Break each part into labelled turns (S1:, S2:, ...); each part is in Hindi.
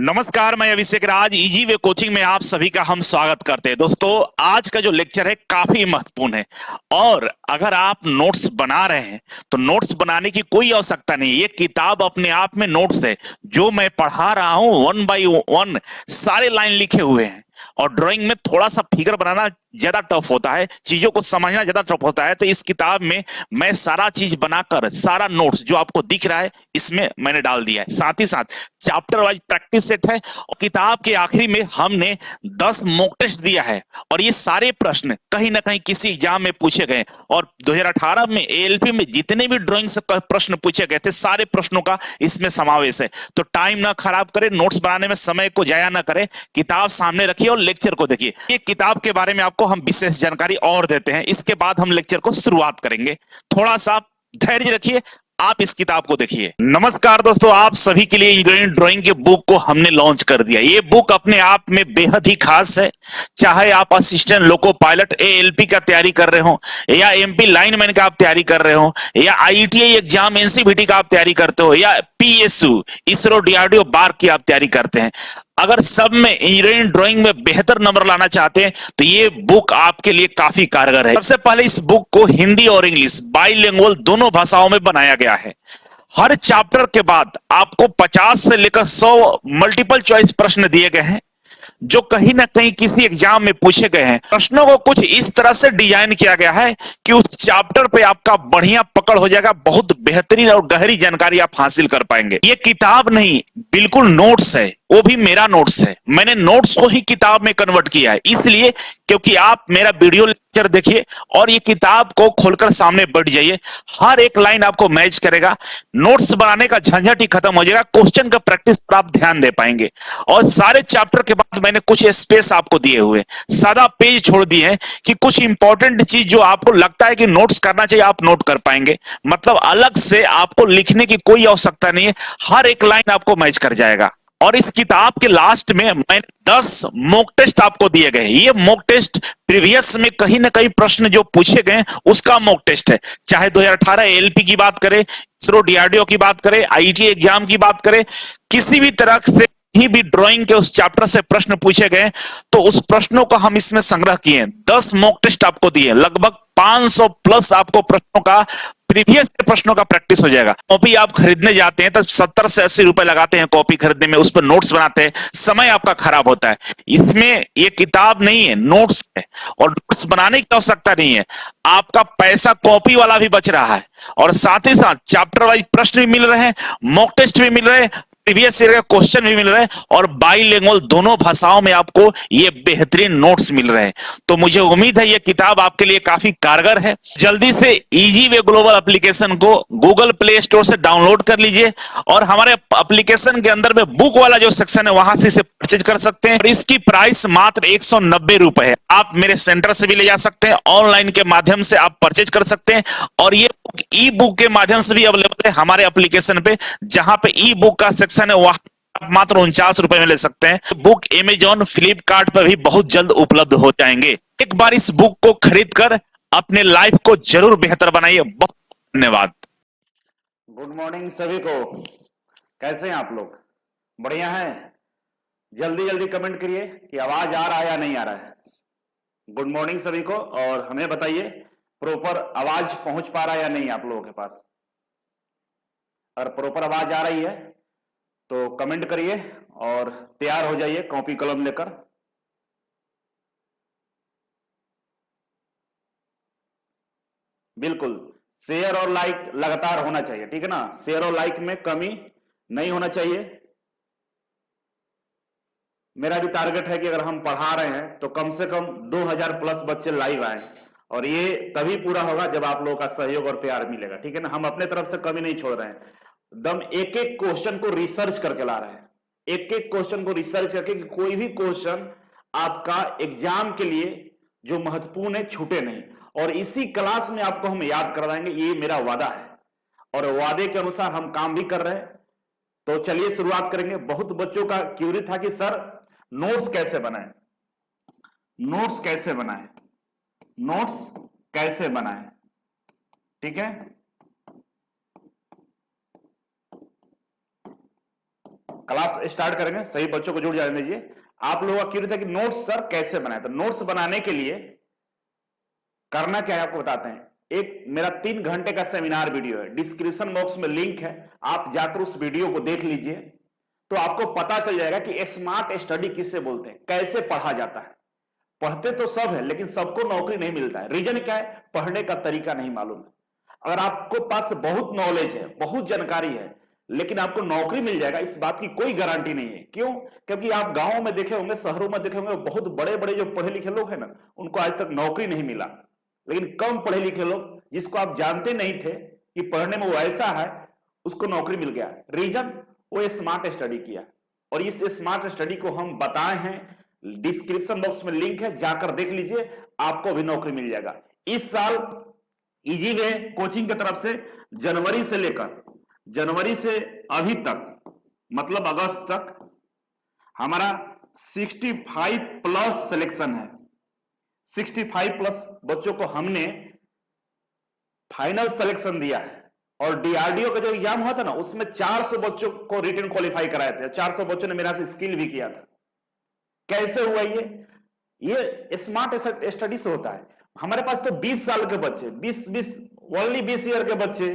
S1: नमस्कार, मैं अभिषेक राज इजी वे कोचिंग में आप सभी का हम स्वागत करते हैं। दोस्तों, आज का जो लेक्चर है काफी महत्वपूर्ण है और अगर आप नोट्स बना रहे हैं तो नोट्स बनाने की कोई आवश्यकता नहीं है। ये किताब अपने आप में नोट्स है। जो मैं पढ़ा रहा हूं वन बाय वन सारे लाइन लिखे हुए हैं और ड्राइंग में थोड़ा सा फिगर बनाना ज्यादा टफ होता है, चीजों को समझना ज्यादा टफ होता है। तो इस किताब में मैं सारा चीज बनाकर सारा नोट्स जो आपको दिख रहा है इसमें मैंने डाल दिया है। साथ ही साथ चैप्टर वाइज प्रैक्टिस सेट है और किताब के आखिरी में हमने 10 मॉक टेस्ट दिया है और ये सारे प्रश्न कहीं ना कहीं किसी एग्जाम में पूछे गए और 2018 में एएलपी में जितने भी ड्राइंग से प्रश्न पूछे गए थे सारे प्रश्नों का इसमें समावेश है। तो टाइम ना खराब करें, नोट्स बनाने में समय को जाया ना करें, किताब सामने रखिए और लेक्चर को देखिए। ये किताब के बारे में आपको हम विशेष जानकारी और देते हैं, इसके बाद हम लेक्चर को शुरुआत करेंगे। थोड़ा सा धैर्य रखिए, आप इस किताब को देखिए। नमस्कार दोस्तों, आप सभी के लिए इंजीनियरिंग ड्राइंग के बुक को हमने लॉन्च कर दिया। ये बुक अपने आप में बेहद ही खास है। चाहे आप असिस्टेंट लोको पायलट एएलपी का तैयारी कर रहे हो या एमपी लाइनमैन का आप तैयारी कर रहे हो या आईटीआई एग्जाम एनसीवीटी का आप तैयारी करते हो या पीएसयू इसरो डीआरडीओ बार की आप तैयारी करते हैं, अगर सब में इंजीनियरिंग ड्राइंग में बेहतर नंबर लाना चाहते हैं तो ये बुक आपके लिए काफी कारगर है। सबसे पहले इस बुक को हिंदी और इंग्लिश बाइलिंगुअल दोनों भाषाओं में बनाया गया है। हर चैप्टर के बाद आपको 50 से लेकर 100 मल्टीपल चॉइस प्रश्न दिए गए हैं जो कहीं ना कहीं किसी एग्जाम में पूछे गए हैं। प्रश्नों को कुछ इस तरह से डिजाइन किया गया है कि उस चैप्टर पे आपका बढ़िया पकड़ हो जाएगा, बहुत बेहतरीन और गहरी जानकारी आप हासिल कर पाएंगे। ये किताब नहीं, बिल्कुल नोट्स है, वो भी मेरा नोट्स है। मैंने नोट्स को ही किताब में कन्वर्ट किया है, इसलिए क्योंकि आप मेरा वीडियो लेक्चर देखिए और ये किताब को खोलकर सामने बैठ जाइए। हर एक लाइन आपको मैच करेगा, नोट्स बनाने का झंझट ही खत्म हो जाएगा, क्वेश्चन का प्रैक्टिस पर आप ध्यान दे पाएंगे। और सारे चैप्टर के बाद मैंने कुछ स्पेस आपको दिए हुए, सादा पेज छोड़ दिए हैं कि कुछ इंपॉर्टेंट चीज जो आपको लगता है कि नोट्स करना चाहिए आप नोट कर पाएंगे। मतलब अलग से आपको लिखने की कोई आवश्यकता नहीं है, हर एक लाइन आपको मैच कर जाएगा। और इस किताब के लास्ट में मैंने 10 मॉक टेस्ट आपको दिए गए। ये मॉक टेस्ट प्रीवियस में कहीं ना कहीं प्रश्न जो पूछे गए उसका मॉक टेस्ट है। चाहे 2018 एएलपी की बात करें, इसरो डीआरडीओ की बात करें, आईटी एग्जाम की बात करें, किसी भी तरह से ही भी ड्राइंग के उस चैप्टर से प्रश्न पूछे गए तो उस प्रश्नों को हम इसमें संग्रह किए। 10 मॉक टेस्ट आपको दिए, लगभग 500 प्लस आपको प्रश्नों का प्रीवियस प्रश्नों का प्रैक्टिस हो जाएगा। कॉपी आप खरीदने जाते हैं तो 70 से 80 रुपए लगाते हैं कॉपी खरीदने में, उस पर नोट्स बनाते हैं, समय आपका खराब होता है। इसमें ये किताब नहीं है, नोट्स है और नोट्स बनाने की आवश्यकता नहीं है। आपका पैसा कॉपी वाला भी बच रहा है और साथ ही साथ चैप्टर वाइज प्रश्न भी मिल रहे हैं, मॉक टेस्ट भी मिल रहे हैं, प्रीवियस ईयर का क्वेश्चन भी मिल रहा है और बाइलिंगुअल दोनों भाषाओं में आपको ये बेहतरीन नोट्स मिल रहे हैं। तो मुझे उम्मीद है ये किताब आपके लिए काफी कारगर है। जल्दी से इजी वे ग्लोबल एप्लीकेशन को गूगल प्ले स्टोर से डाउनलोड कर लीजिए और हमारे एप्लीकेशन के अंदर में बुक वाला जो सेक्शन है वहां से इसे परचेज कर सकते हैं और इसकी प्राइस मात्र 190 रुपए है। आप मेरे सेंटर से भी ले जा सकते हैं, ऑनलाइन के माध्यम से आप परचेज कर सकते हैं और ये ई बुक के माध्यम से भी अवेलेबल है हमारे एप्लीकेशन पे। जहां पे ई बुक का सेक्शन है वहां आप मात्र 49 रुपए में ले सकते हैं। बुक अमेजॉन फ्लिपकार्ट पर भी बहुत जल्द उपलब्ध हो जाएंगे। एक बार इस बुक को खरीद कर अपने लाइफ को जरूर बेहतर बनाइए। बहुत धन्यवाद।
S2: गुड मॉर्निंग सभी को। कैसे हैं आप लोग? बढ़िया हैं? जल्दी जल्दी कमेंट करिए कि आवाज आ रहा है या नहीं आ रहा है। गुड मॉर्निंग सभी को और हमें बताइए प्रॉपर आवाज पहुंच पा रहा है या नहीं आप लोगों के पास। अगर प्रॉपर आवाज आ रही है तो कमेंट करिए और तैयार हो जाइए कॉपी कलम लेकर। बिल्कुल शेयर और लाइक लगातार होना चाहिए, ठीक है ना। शेयर और लाइक में कमी नहीं होना चाहिए। मेरा भी टारगेट है कि अगर हम पढ़ा रहे हैं तो कम से कम 2000 प्लस बच्चे लाइव आए और ये तभी पूरा होगा जब आप लोगों का सहयोग और प्यार मिलेगा, ठीक है ना। हम अपने तरफ से कमी नहीं छोड़ रहे हैं, दम एक एक क्वेश्चन को रिसर्च करके ला रहे हैं, एक एक क्वेश्चन को रिसर्च करके कि कोई भी क्वेश्चन आपका एग्जाम के लिए जो महत्वपूर्ण है छूटे नहीं। और इसी क्लास में आपको हम याद करवाएंगे, ये मेरा वादा है और वादे के अनुसार हम काम भी कर रहे हैं। तो चलिए शुरुआत करेंगे। बहुत बच्चों का क्यूरी था कि सर नोट्स कैसे बनाएं, नोट्स कैसे बनाएं, नोट्स कैसे बनाएं, ठीक है। क्लास स्टार्ट करेंगे, सही बच्चों को जुड़ जाने दीजिए। आप लोगों का क्लियर था कि नोट्स सर कैसे बनाए, तो नोट्स बनाने के लिए करना क्या है आपको बताते हैं। एक मेरा 3 घंटे का सेमिनार वीडियो है, डिस्क्रिप्शन बॉक्स में लिंक है, आप जाकर उस वीडियो को देख लीजिए, तो आपको पता चल जाएगा कि स्मार्ट स्टडी किससे बोलते हैं, कैसे पढ़ा जाता है। पढ़ते तो सब है, लेकिन सबको नौकरी नहीं मिलता है। रीजन क्या है? पढ़ने का तरीका नहीं मालूम है। अगर आपको पास बहुत नॉलेज है, बहुत जानकारी है, लेकिन आपको नौकरी मिल जाएगा, इस बात की कोई गारंटी नहीं है। क्यों? क्योंकि आप गांवों में देखे होंगे, शहरों में देखे होंगे, बहुत बड़े बड़े जो पढ़े लिखे लोग हैं ना, उनको आज तक नौकरी नहीं मिला। लेकिन कम पढ़े लिखे लोग, जिसको आप जानते नहीं थे कि पढ़ने में वो ऐसा है, उसको नौकरी मिल गया। रीजन? वो स्मार्ट स्टडी किया, और इस स्मार्ट स्टडी को हम बताए हैं, डिस्क्रिप्शन बॉक्स में लिंक है, जाकर देख लीजिए, आपको भी नौकरी मिल जाएगा। इस साल इजी वे कोचिंग की तरफ से जनवरी से अभी तक, मतलब अगस्त तक, हमारा 65 प्लस सिलेक्शन है। 65 प्लस बच्चों को हमने फाइनल सिलेक्शन दिया है। और डीआरडीओ का जो एग्जाम हुआ था ना, उसमें 400 बच्चों को रिटन क्वालिफाई कराए थे। 400 बच्चों ने मेरा से स्किल भी किया था। कैसे हुआ ये स्मार्ट स्टडी से होता है। हमारे पास तो 20 साल के बच्चे, 20 ईयर के बच्चे,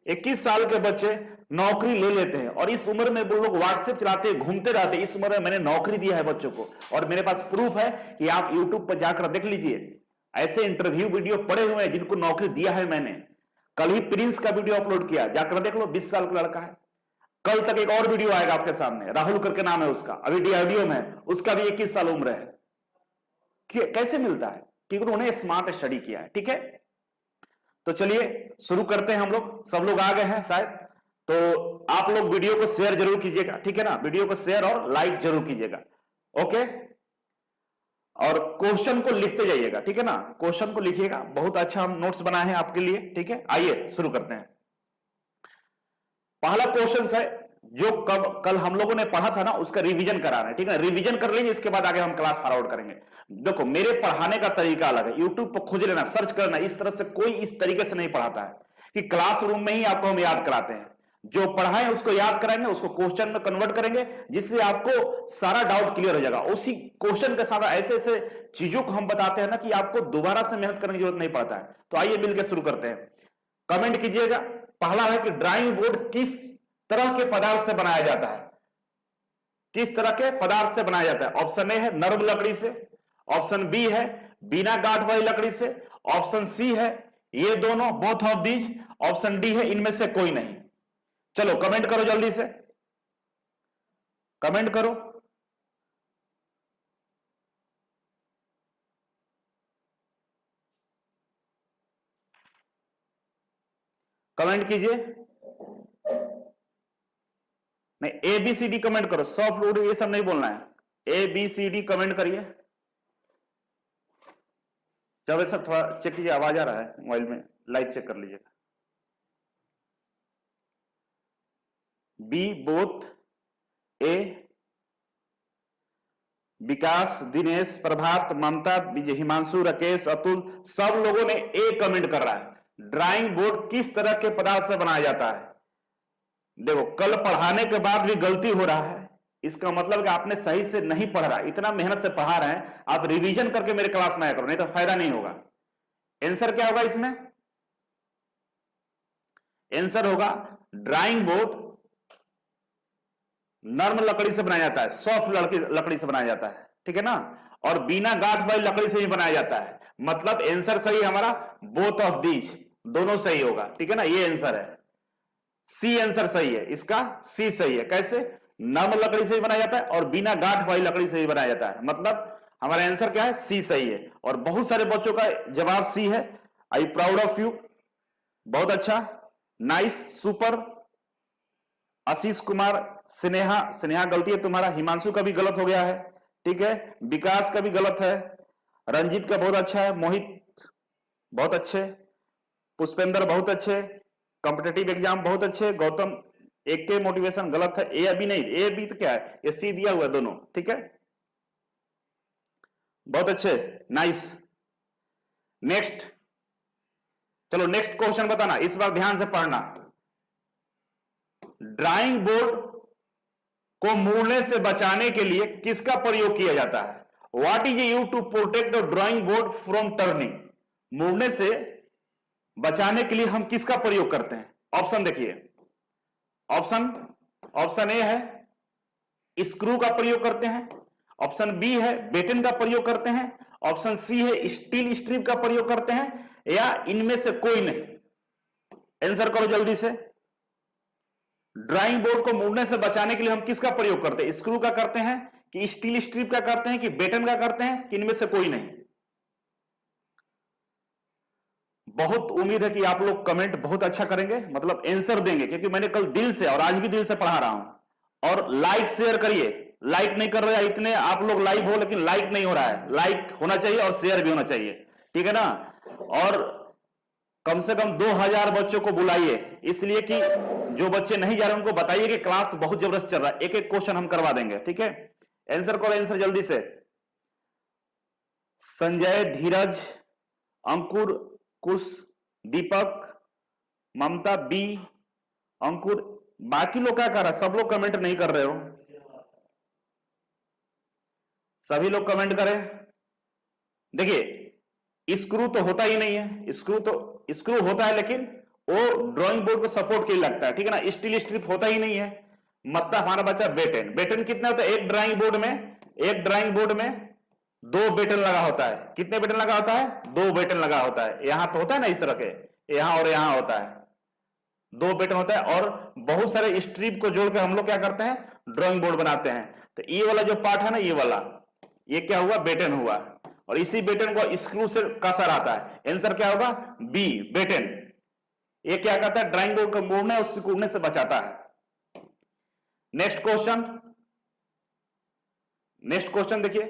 S2: 21 साल के बच्चे नौकरी ले लेते हैं, और इस उम्र में वो लोग व्हाट्सएप चलाते घूमते रहते। इस उम्र में मैंने नौकरी दिया है बच्चों को, और मेरे पास प्रूफ है कि आप यूट्यूब पर जाकर देख लीजिए, ऐसे इंटरव्यू वीडियो पड़े हुए हैं जिनको नौकरी दिया है मैंने। कल ही प्रिंस का वीडियो अपलोड किया, जाकर देख लो, 20 साल का लड़का है। कल तक एक और वीडियो आएगा आपके सामने, राहुल करके नाम है उसका, अभी डीआरडीओ में है, उसका भी 21 साल उम्र है। कैसे मिलता है? क्योंकि उन्होंने स्मार्ट स्टडी किया है। ठीक है, तो चलिए शुरू करते हैं। हम लोग सब लोग आ गए हैं शायद, तो आप लोग वीडियो को शेयर जरूर कीजिएगा, ठीक है ना, वीडियो को शेयर और लाइक जरूर कीजिएगा। ओके, और क्वेश्चन को लिखते जाइएगा, ठीक है ना, क्वेश्चन को लिखिएगा। बहुत अच्छा हम नोट्स बनाए हैं आपके लिए। ठीक है, आइए शुरू करते हैं। पहला क्वेश्चन है जो कल हम लोगों ने पढ़ा था ना, उसका रिवीजन कराना है। ठीक है, रिवीजन कर लीजिए, इसके बाद आगे हम क्लास फॉरवर्ड करेंगे। देखो, मेरे पढ़ाने का तरीका अलग है। यूट्यूब पर खोज लेना, सर्च करना, इस तरह से कोई इस तरीके से नहीं पढ़ाता है कि क्लासरूम में ही आपको हम याद कराते हैं। जो पढ़ाएं उसको याद कराएंगे, उसको क्वेश्चन में कन्वर्ट करेंगे, जिससे आपको सारा डाउट क्लियर हो जाएगा। उसी क्वेश्चन के साथ ऐसे ऐसे चीजों को हम बताते हैं ना कि आपको दोबारा से मेहनत करने की जरूरत नहीं पड़ता है। तो आइए मिलकर शुरू करते हैं। कमेंट कीजिएगा। पहला है कि ड्राइंग बोर्ड किस तरह के पदार्थ से बनाया जाता है? किस तरह के पदार्थ से बनाया जाता है? ऑप्शन ए है नरम लकड़ी से, ऑप्शन बी है बिना गांठ वाली लकड़ी से, ऑप्शन सी है ये दोनों, both of these, option D है इनमें से कोई नहीं। चलो कमेंट करो, जल्दी से कमेंट करो। कमेंट कीजिए। नहीं, A B C D comment करो, सॉफ्ट वुड ये सब नहीं बोलना है। A B C D comment करिए। जब सर थोड़ा चेक कीजिए, आवाज आ रहा है मोबाइल में, लाइव चेक कर लीजिएगा। बी बोथ, ए विकास, दिनेश, प्रभात, ममता, विजय, हिमांशु, राकेश, अतुल, सब लोगों ने ए कमेंट कर रहा है। ड्राइंग बोर्ड किस तरह के पदार्थ से बनाया जाता है? देखो, कल पढ़ाने के बाद भी गलती हो रहा है, इसका मतलब कि आपने सही से नहीं पढ़ रहा। इतना मेहनत से पढ़ा रहे हैं, आप रिवीजन करके मेरे क्लास में आया करो, नहीं तो फायदा नहीं होगा। आंसर क्या होगा इसमें? आंसर होगा ड्राइंग बोर्ड नर्म लकड़ी से बनाया जाता है, सॉफ्ट लकड़ी से बनाया जाता है, ठीक है ना, और बिना गांठ वाली लकड़ी से भी बनाया जाता है। मतलब आंसर सही हमारा, बोथ ऑफ दीज, दोनों सही होगा, ठीक है ना, ये आंसर है। सी आंसर सही है, इसका सी सही है। कैसे? नर्म लकड़ी से भी बनाया जाता है और बिना गांठ वाली लकड़ी से भी बनाया जाता है। मतलब हमारा आंसर क्या है? सी सही है। और बहुत सारे बच्चों का जवाब सी है। आई प्राउड ऑफ यू, बहुत अच्छा, नाइस, सुपर। आशीष कुमार, स्नेहा गलती है तुम्हारा, हिमांशु का भी गलत हो गया है, ठीक है, विकास का भी गलत है, रंजीत का बहुत अच्छा है, मोहित बहुत अच्छे, पुष्पेंद्र बहुत अच्छे, कॉम्पिटेटिव एग्जाम बहुत अच्छे, गौतम एक के मोटिवेशन गलत है, ए अभी नहीं, ए बी तो क्या है, ये सी दिया हुआ है दोनों, ठीक है, बहुत अच्छे, नाइस। नेक्स्ट, चलो नेक्स्ट क्वेश्चन बताना, इस बार ध्यान से पढ़ना। ड्राइंग बोर्ड को मुड़ने से बचाने के लिए किसका प्रयोग किया जाता है? What is use to protect the drawing board from turning? मुड़ने से बचाने के लिए हम किसका प्रयोग करते हैं? ऑप्शन देखिए, ऑप्शन ए है स्क्रू का प्रयोग करते हैं, ऑप्शन बी है बेटन का प्रयोग करते हैं, ऑप्शन सी है स्टील स्ट्रिप का प्रयोग करते हैं, या इनमें से कोई नहीं। आंसर करो जल्दी से। ड्राइंग बोर्ड को मुड़ने से बचाने के लिए हम किसका प्रयोग करते हैं? स्क्रू का करते हैं कि स्टील स्ट्रिप का करते हैं कि बेटन का करते हैं कि इनमें से कोई नहीं? बहुत उम्मीद है कि आप लोग कमेंट बहुत अच्छा करेंगे, मतलब आंसर देंगे, क्योंकि मैंने कल दिल से और आज भी दिल से पढ़ा रहा हूं। और लाइक शेयर करिए, लाइक नहीं कर रहे इतने आप लोग लाइव हो, लेकिन लाइक नहीं हो रहा है। लाइक होना चाहिए और शेयर भी होना चाहिए, ठीक है ना। और कम से कम 2000 बच्चों को बुलाइए, इसलिए कि जो बच्चे नहीं जा रहे उनको बताइए कि क्लास बहुत जबरदस्त चल रहा है, एक एक क्वेश्चन हम करवा देंगे, ठीक है। आंसर करो, आंसर जल्दी से। संजय, धीरज, अंकुर, कुश, दीपक, ममता, बी, अंकुर, बाकी लोग क्या कर रहा है? सब लोग कमेंट नहीं कर रहे हो, सभी लोग कमेंट करें। देखिए स्क्रू तो होता ही नहीं है, स्क्रू होता है लेकिन वो ड्राइंग बोर्ड को सपोर्ट के लिए लगता है, ठीक है ना। स्टील स्ट्रिप होता ही नहीं है। मतलब हमारा बच्चा बेटन, बेटन कितना होता है? एक ड्राइंग बोर्ड में 2 बेटन लगा होता है। कितने बेटन लगा होता है? 2 बेटन लगा होता है। यहां तो होता है ना इस तरह के, यहां और यहां होता है, 2 बेटन होता है। और बहुत सारे स्ट्रिप को जोड़ के हम लोग क्या करते हैं? ड्राइंग बोर्ड बनाते हैं। तो ये वाला जो पार्ट है ना, ये वाला, ये क्या हुआ? बेटन हुआ। और इसी बेटन को स्क्रू से कसा आता है। आंसर क्या होगा? B, baton. ये क्या करता है? ड्राइंग बोर्ड को मोड़ने और सिकुड़ने से बचाता है। नेक्स्ट क्वेश्चन देखिए।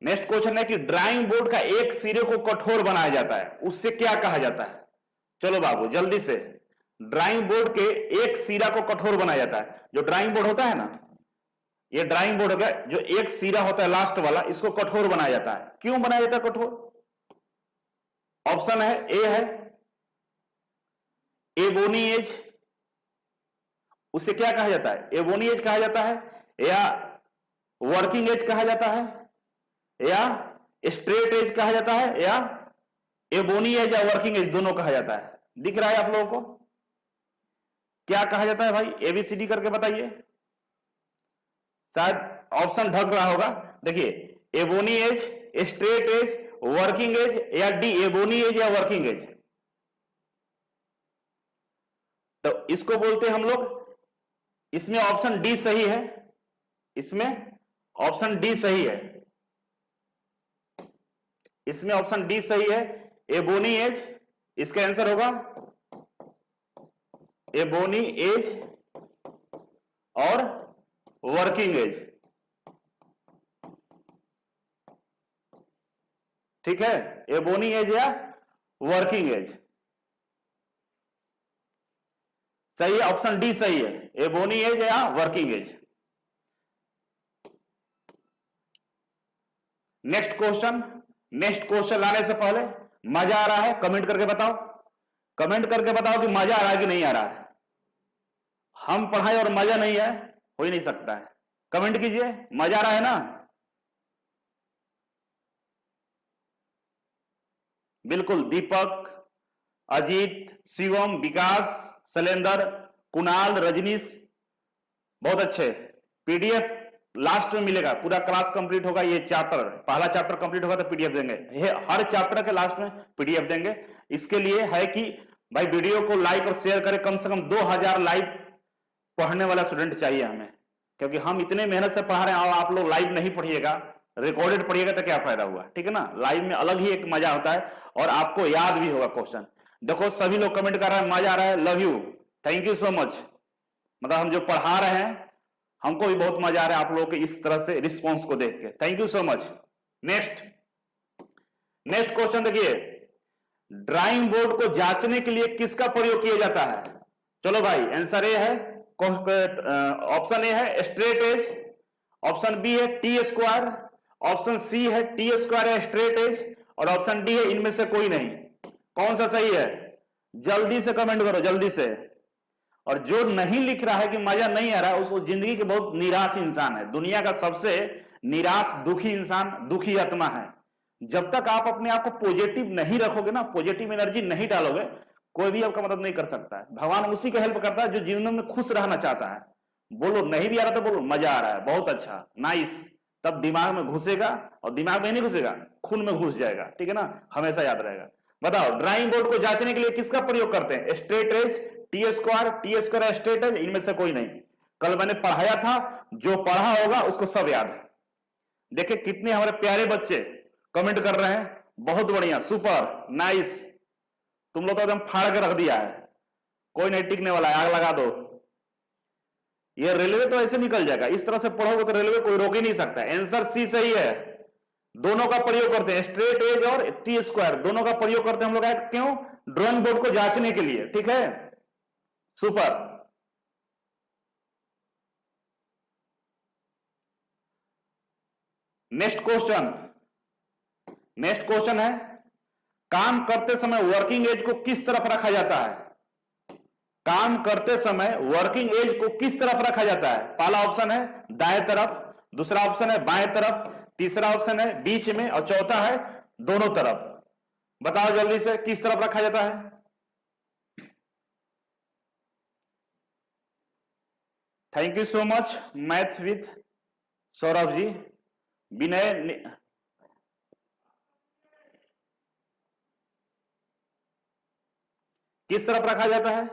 S2: नेक्स्ट क्वेश्चन है कि ड्राइंग बोर्ड का एक सिरे को कठोर बनाया जाता है, उससे क्या कहा जाता है? चलो बाबू जल्दी से। ड्राइंग बोर्ड के एक सिरा को कठोर बनाया जाता है। जो ड्राइंग बोर्ड होता है ना, ये ड्राइंग बोर्ड का जो एक सिरा होता है लास्ट वाला, इसको कठोर बनाया जाता है। क्यों बनाया जाता है कठोर? ऑप्शन है ए है एबोनी एज, उसे क्या कहा जाता है? एबोनी एज कहा जाता है, या वर्किंग एज कहा जाता है, या स्ट्रेट एज कहा जाता है, या एबोनी एज या वर्किंग एज दोनों कहा जाता है। दिख रहा है आप लोगों को क्या कहा जाता है भाई? एबीसीडी करके बताइए। शायद ऑप्शन ढक रहा होगा। देखिए, ebony edge, straight edge, working edge, या डी एबोनी एज या वर्किंग एज। तो इसको बोलते हैं हम लोग, इसमें ऑप्शन डी सही है, इसमें ऑप्शन डी सही है, इसमें ऑप्शन डी सही है, एबोनी एज। इसका आंसर होगा एबोनी एज और वर्किंग एज, ठीक है। एबोनी एज या वर्किंग एज सही है, ऑप्शन डी सही है, एबोनी एज या वर्किंग एज। नेक्स्ट क्वेश्चन लाने से पहले मजा आ रहा है? कमेंट करके बताओ, कमेंट करके बताओ कि मजा आ रहा है कि नहीं आ रहा है। हम पढ़ाए और मजा नहीं है, हो ही नहीं सकता है। कमेंट कीजिए, मजा आ रहा है ना? बिल्कुल। दीपक, अजीत, शिवम, विकास, शैलेंद्र, कुणाल, रजनीश, बहुत अच्छे। पीडीएफ लास्ट में मिलेगा, पूरा क्लास कंप्लीट होगा, ये चैप्टर पहला चैप्टर कंप्लीट होगा तो पीडीएफ देंगे। हर चैप्टर के लास्ट में पीडीएफ देंगे। इसके लिए है कि भाई वीडियो को लाइक और शेयर करें। कम से कम 2000 लाइव पढ़ने वाला स्टूडेंट चाहिए हमें, क्योंकि हम इतने मेहनत से पढ़ा रहे हैं और आप लोग लाइव नहीं पढ़िएगा, रिकॉर्डेड पढ़िएगा तो क्या फायदा हुआ, ठीक है ना। लाइव में अलग ही एक मजा होता है और आपको याद भी होगा क्वेश्चन। देखो सभी लोग कमेंट कर रहे हैं, मजा आ रहा है, love you, thank you so much. मतलब हम जो पढ़ा रहे हैं हमको भी बहुत मजा आ रहा है आप लोगों के इस तरह से रिस्पॉन्स को देख के, thank you so much. Next question देखिए, ड्राइंग बोर्ड को जांचने के लिए किसका प्रयोग किया जाता है? चलो भाई, आंसर ए है, ऑप्शन ए है स्ट्रेट एज, ऑप्शन बी है टी स्क्वायर, ऑप्शन सी है टी स्क्वायर या स्ट्रेट एज, और ऑप्शन डी है इनमें से कोई नहीं। कौन सा सही है? जल्दी से कमेंट करो, जल्दी से। और जो नहीं लिख रहा है कि मजा नहीं आ रहा है, उसको जिंदगी के बहुत निराश इंसान है, दुनिया का सबसे निराश दुखी इंसान, दुखी आत्मा है। जब तक आप अपने आप को पॉजिटिव नहीं रखोगे ना, पॉजिटिव एनर्जी नहीं डालोगे, कोई भी आपका मदद नहीं कर सकता है। भगवान उसी को हेल्प करता है जो जीवन में खुश रहना चाहता है। बोलो नहीं भी आ रहा तो बोलो मजा आ रहा है, बहुत अच्छा, नाइस, तब दिमाग में घुसेगा, और दिमाग में नहीं घुसेगा, खून में घुस जाएगा, ठीक है ना, हमेशा याद रहेगा। बताओ, ड्राइंग बोर्ड को जांचने के लिए किसका प्रयोग करते हैं? Straight edge, T square straight edge, इनमें से कोई नहीं। कल मैंने पढ़ाया था, जो पढ़ा होगा उसको सब याद है। देखिए कितने हमारे प्यारे बच्चे कमेंट कर रहे हैं, बहुत बढ़िया, सुपर, नाइस, तुम लोग तो एकदम फाड़ के रख दिया है, कोई नहीं टिकने वाला है, आग लगा दो। ये रेलवे तो ऐसे निकल जाएगा, इस तरह से पढ़ोगे तो रेलवे कोई रोक ही नहीं सकता। आंसर सी सही है, दोनों का प्रयोग करते हैं, स्ट्रेट एज और टी स्क्वायर दोनों का प्रयोग करते हैं हम लोग। क्यों? ड्राइंग बोर्ड को जांचने के लिए, ठीक है, सुपर। नेक्स्ट क्वेश्चन है, काम करते समय वर्किंग एज को किस तरफ रखा जाता है? काम करते समय वर्किंग एज को किस तरफ रखा जाता है? पहला ऑप्शन है दाएं तरफ, दूसरा ऑप्शन है बाएं तरफ, तीसरा ऑप्शन है बीच में, और चौथा है दोनों तरफ। बताओ जल्दी से, किस तरफ रखा जाता है? Thank you so much math with Saurabh ji. Vinay, किस तरफ रखा जाता है?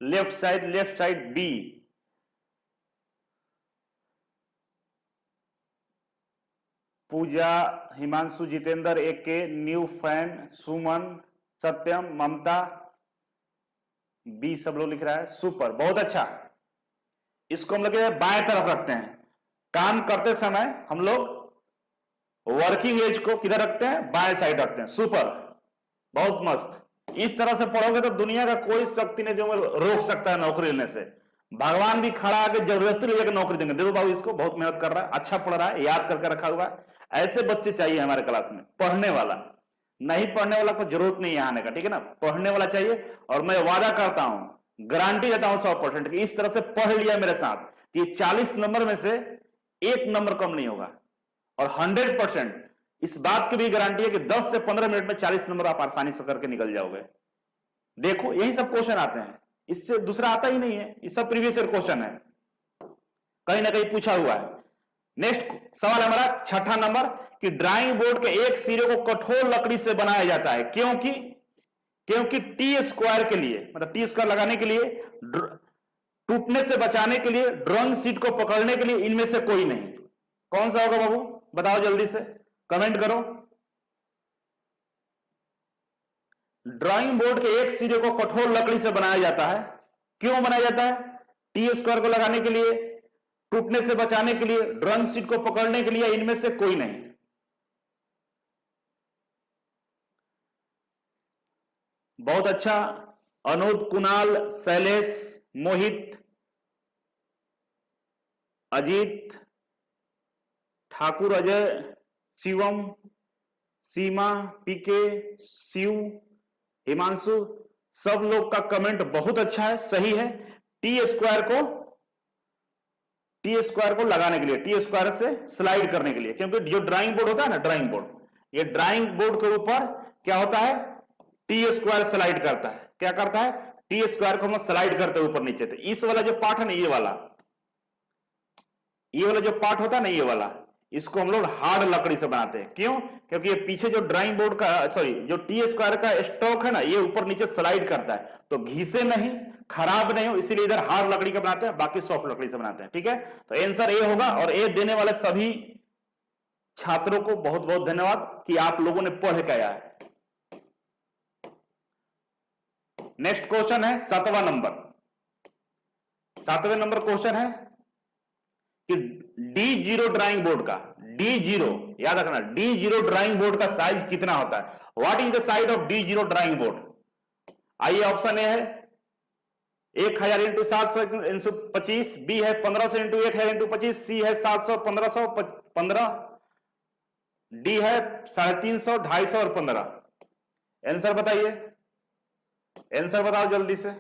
S2: Left side B. Pooja, Himanshu, Jitendra, AK, new fan, Suman, Satyam, Mamta, B सब लोग लिख रहा है, सुपर, बहुत अच्छा। इसको हम लोग बाएं तरफ रखते हैं। काम करते समय हम लोग वर्किंग एज को किधर रखते हैं? बाएं साइड रखते हैं, सुपर, बहुत मस्त। इस तरह से पढ़ोगे तो दुनिया का कोई शक्ति नहीं जो रोक सकता है नौकरी लेने से। भगवान भी खड़ा आके जबरदस्ती ले जाकर नौकरी देंगे, देखो बाबू इसको बहुत मेहनत कर रहा है, अच्छा पढ़ रहा है, याद करके रखा हुआ है। ऐसे बच्चे चाहिए हमारे क्लास में, पढ़ने वाला। नहीं पढ़ने वाला को जरूरत नहीं है आने का, ठीक है ना, पढ़ने वाला चाहिए। और मैं वादा करता हूं, गारंटी देता हूं 100% कि इस तरह से पढ़ लिया मेरे साथ कि 40 नंबर में से 1 नंबर कम नहीं होगा। और 100% इस बात की भी गारंटी है कि 10 से 15 मिनट में 40 नंबर आप आसानी से करके निकल जाओगे। देखो यही सब क्वेश्चन आते हैं, इससे दूसरा आता ही नहीं है, ये सब प्रीवियस ईयर क्वेश्चन है, कहीं ना कहीं पूछा हुआ है। नेक्स्ट सवाल हमारा 6ठा नंबर कि ड्राइंग बोर्ड के एक सिरे को कठोर लकड़ी से बनाया जाता है, क्योंकि टी स्क्वायर के लिए, मतलब टी स्क्वायर लगाने के लिए, टूटने से बचाने के लिए, ड्राइंग शीट को पकड़ने के लिए, इनमें से कोई नहीं। कौन सा होगा बाबू? बताओ जल्दी से, कमेंट करो। ड्राइंग बोर्ड के एक सिरे को कठोर लकड़ी से बनाया जाता है, क्यों बनाया जाता है? टी स्क्वायर को लगाने के लिए, टूटने से बचाने के लिए, ड्राइंग शीट को पकड़ने के लिए, इनमें से कोई नहीं। बहुत अच्छा, अनूप, कुणाल, शैलेश, मोहित, अजीत, ठाकुर, अजय, शिवम, सीमा, पीके, शिव, हिमांशु, सब लोग का कमेंट बहुत अच्छा है, सही है। टी स्क्वायर को लगाने के लिए, टी स्क्वायर से स्लाइड करने के लिए, क्योंकि जो ड्राइंग बोर्ड होता है ना, ड्राइंग बोर्ड, ये ड्राइंग बोर्ड के ऊपर क्या होता है? टी स्क्वायर स्लाइड करता है। क्या करता है? टी स्क्वायर को हम स्लाइड करते हैं ऊपर नीचे। तो इस वाला जो पार्ट है ना, ये वाला जो पार्ट होता है ना, ये वाला, इसको हम लोग हार्ड लकड़ी से बनाते हैं। क्यों? क्योंकि ये पीछे जो ड्राइंग बोर्ड का, सॉरी, जो टी स्क्वायर का स्टॉक है ना, ये ऊपर नीचे स्लाइड करता है, तो घिसे नहीं, खराब नहीं हो, इसीलिए इधर हार्ड लकड़ी का बनाते हैं, बाकी सॉफ्ट लकड़ी से बनाते हैं, ठीक है। तो आंसर ए होगा। और ए देने वाले सभी छात्रों को बहुत बहुत धन्यवाद कि आप लोगों ने पढ़ के आया है। नेक्स्ट क्वेश्चन है 7वां नंबर। 7वें नंबर क्वेश्चन है कि D0 ड्राइंग बोर्ड का, D0 याद रखना, D0 ड्राइंग बोर्ड का साइज कितना होता है? What is the size of D0 drawing board? आइए, ऑप्शन ए है 1000 × 700 × 25, बी है 1500 × 1000 × 25, सी है 700 1500 15, डी है 350 250 और 15। आंसर बताइए, आंसर बताओ जल्दी से।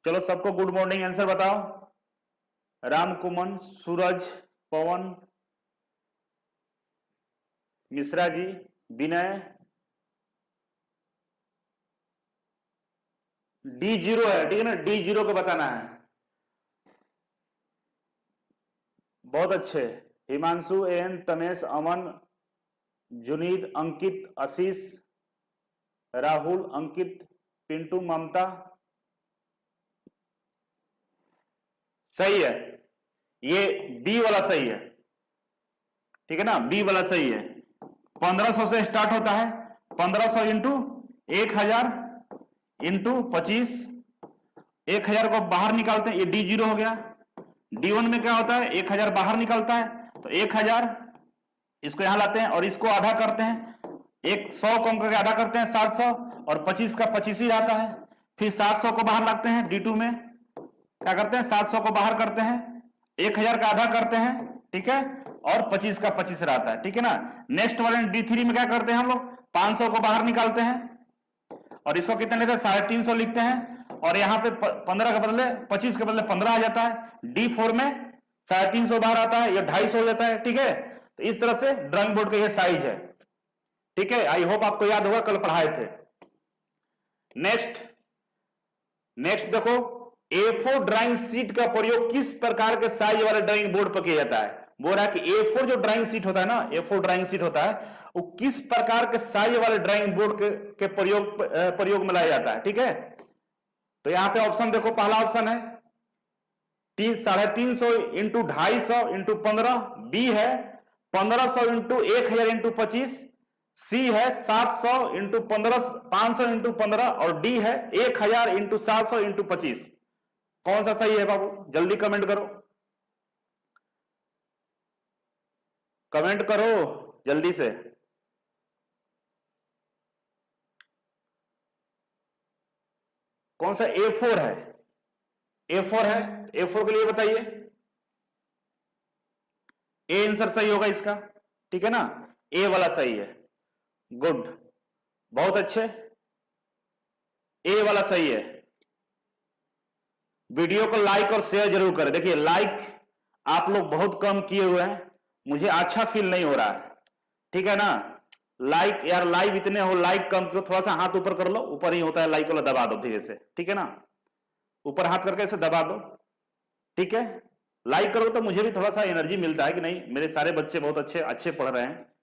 S2: चलो सबको गुड मॉर्निंग, आंसर बताओ। रामकुमन, सूरज, पवन, मिश्रा जी, विनय। D0 है, ठीक है ना, D0 को बताना है। बहुत अच्छे, हिमांशु, एन, तमेश, अमन, जुनीद, अंकित, आशीष, राहुल, अंकित, पिंटू, ममता। सही है, ये बी वाला सही है, ठीक है ना, बी वाला सही है। 1500 से स्टार्ट होता है, 1500 इंटू 1000 इंटू 25, 1000 को बाहर निकालते हैं, ये D0 हो गया। D1 में क्या होता है, 1000 बाहर निकलता है, तो 1000 इसको यहां लाते हैं और इसको आधा करते हैं, 100 को अंक आधा करते हैं 700, और 25 का 25 ही आता है। फिर 700 को बाहर लाते हैं, D2 में क्या करते हैं, 700 को बाहर करते हैं, 1000 का आधा करते हैं, ठीक है, और 25 का 25 रहता है, ठीक है ना। नेक्स्ट वाले D3 में क्या करते हैं हम लोग, 500 को बाहर निकालते हैं और इसको कितने लेते हैं, 350 लिखते हैं, और यहाँ पे 15 के बदले 25 के बदले 15 आ जाता है। D4 में 350 बाहर आता है, ये 250 हो जाता है, ठीक है। तो इस तरह से ड्राइंग बोर्ड का ये साइज है, ठीक है। आई होप आपको याद होगा, कल पढ़ाए थे। नेक्स्ट देखो, A4 ड्राइंग शीट का प्रयोग किस प्रकार के साइज वाले ड्राइंग बोर्ड पर किया जाता है। बोल रहा है कि A4 जो ड्राइंग शीट होता है ना, A4 ड्राइंग शीट होता है, वो किस प्रकार के साइज वाले ड्राइंग बोर्ड के प्रयोग में लाया जाता है, ठीक है। तो यहां पे ऑप्शन देखो, पहला ऑप्शन है 350 इंटू 250 इंटू 15, बी है 1500 इंटू 1000 इंटू 25, सी है 700 इंटू 15, 500 इंटू 15, और डी है 1000 इंटू 700 इंटू 25। कौन सा सही है बाबू, जल्दी कमेंट करो, कमेंट करो जल्दी से। कौन सा A4 है, A4 है, A4 के लिए बताइए, ए आंसर सही होगा इसका, ठीक है ना, ए वाला सही है। गुड, बहुत अच्छे, ए वाला सही है। वीडियो को लाइक और शेयर जरूर करें। देखिए लाइक आप लोग बहुत कम किए हुए हैं, मुझे अच्छा फील नहीं हो रहा है, ठीक है ना। लाइक यार, लाइव इतने हो, लाइक कम क्यों, थोड़ा सा हाथ ऊपर कर लो, ऊपर ही होता है लाइक वाला, दबा दो धीरे से, ठीक है ना, ऊपर हाथ करके इसे दबा दो, ठीक है। लाइक करो तो मुझे भी थोड़ा सा एनर्जी मिलता है कि नहीं मेरे सारे बच्चे बहुत अच्छे पढ़ रहे हैं।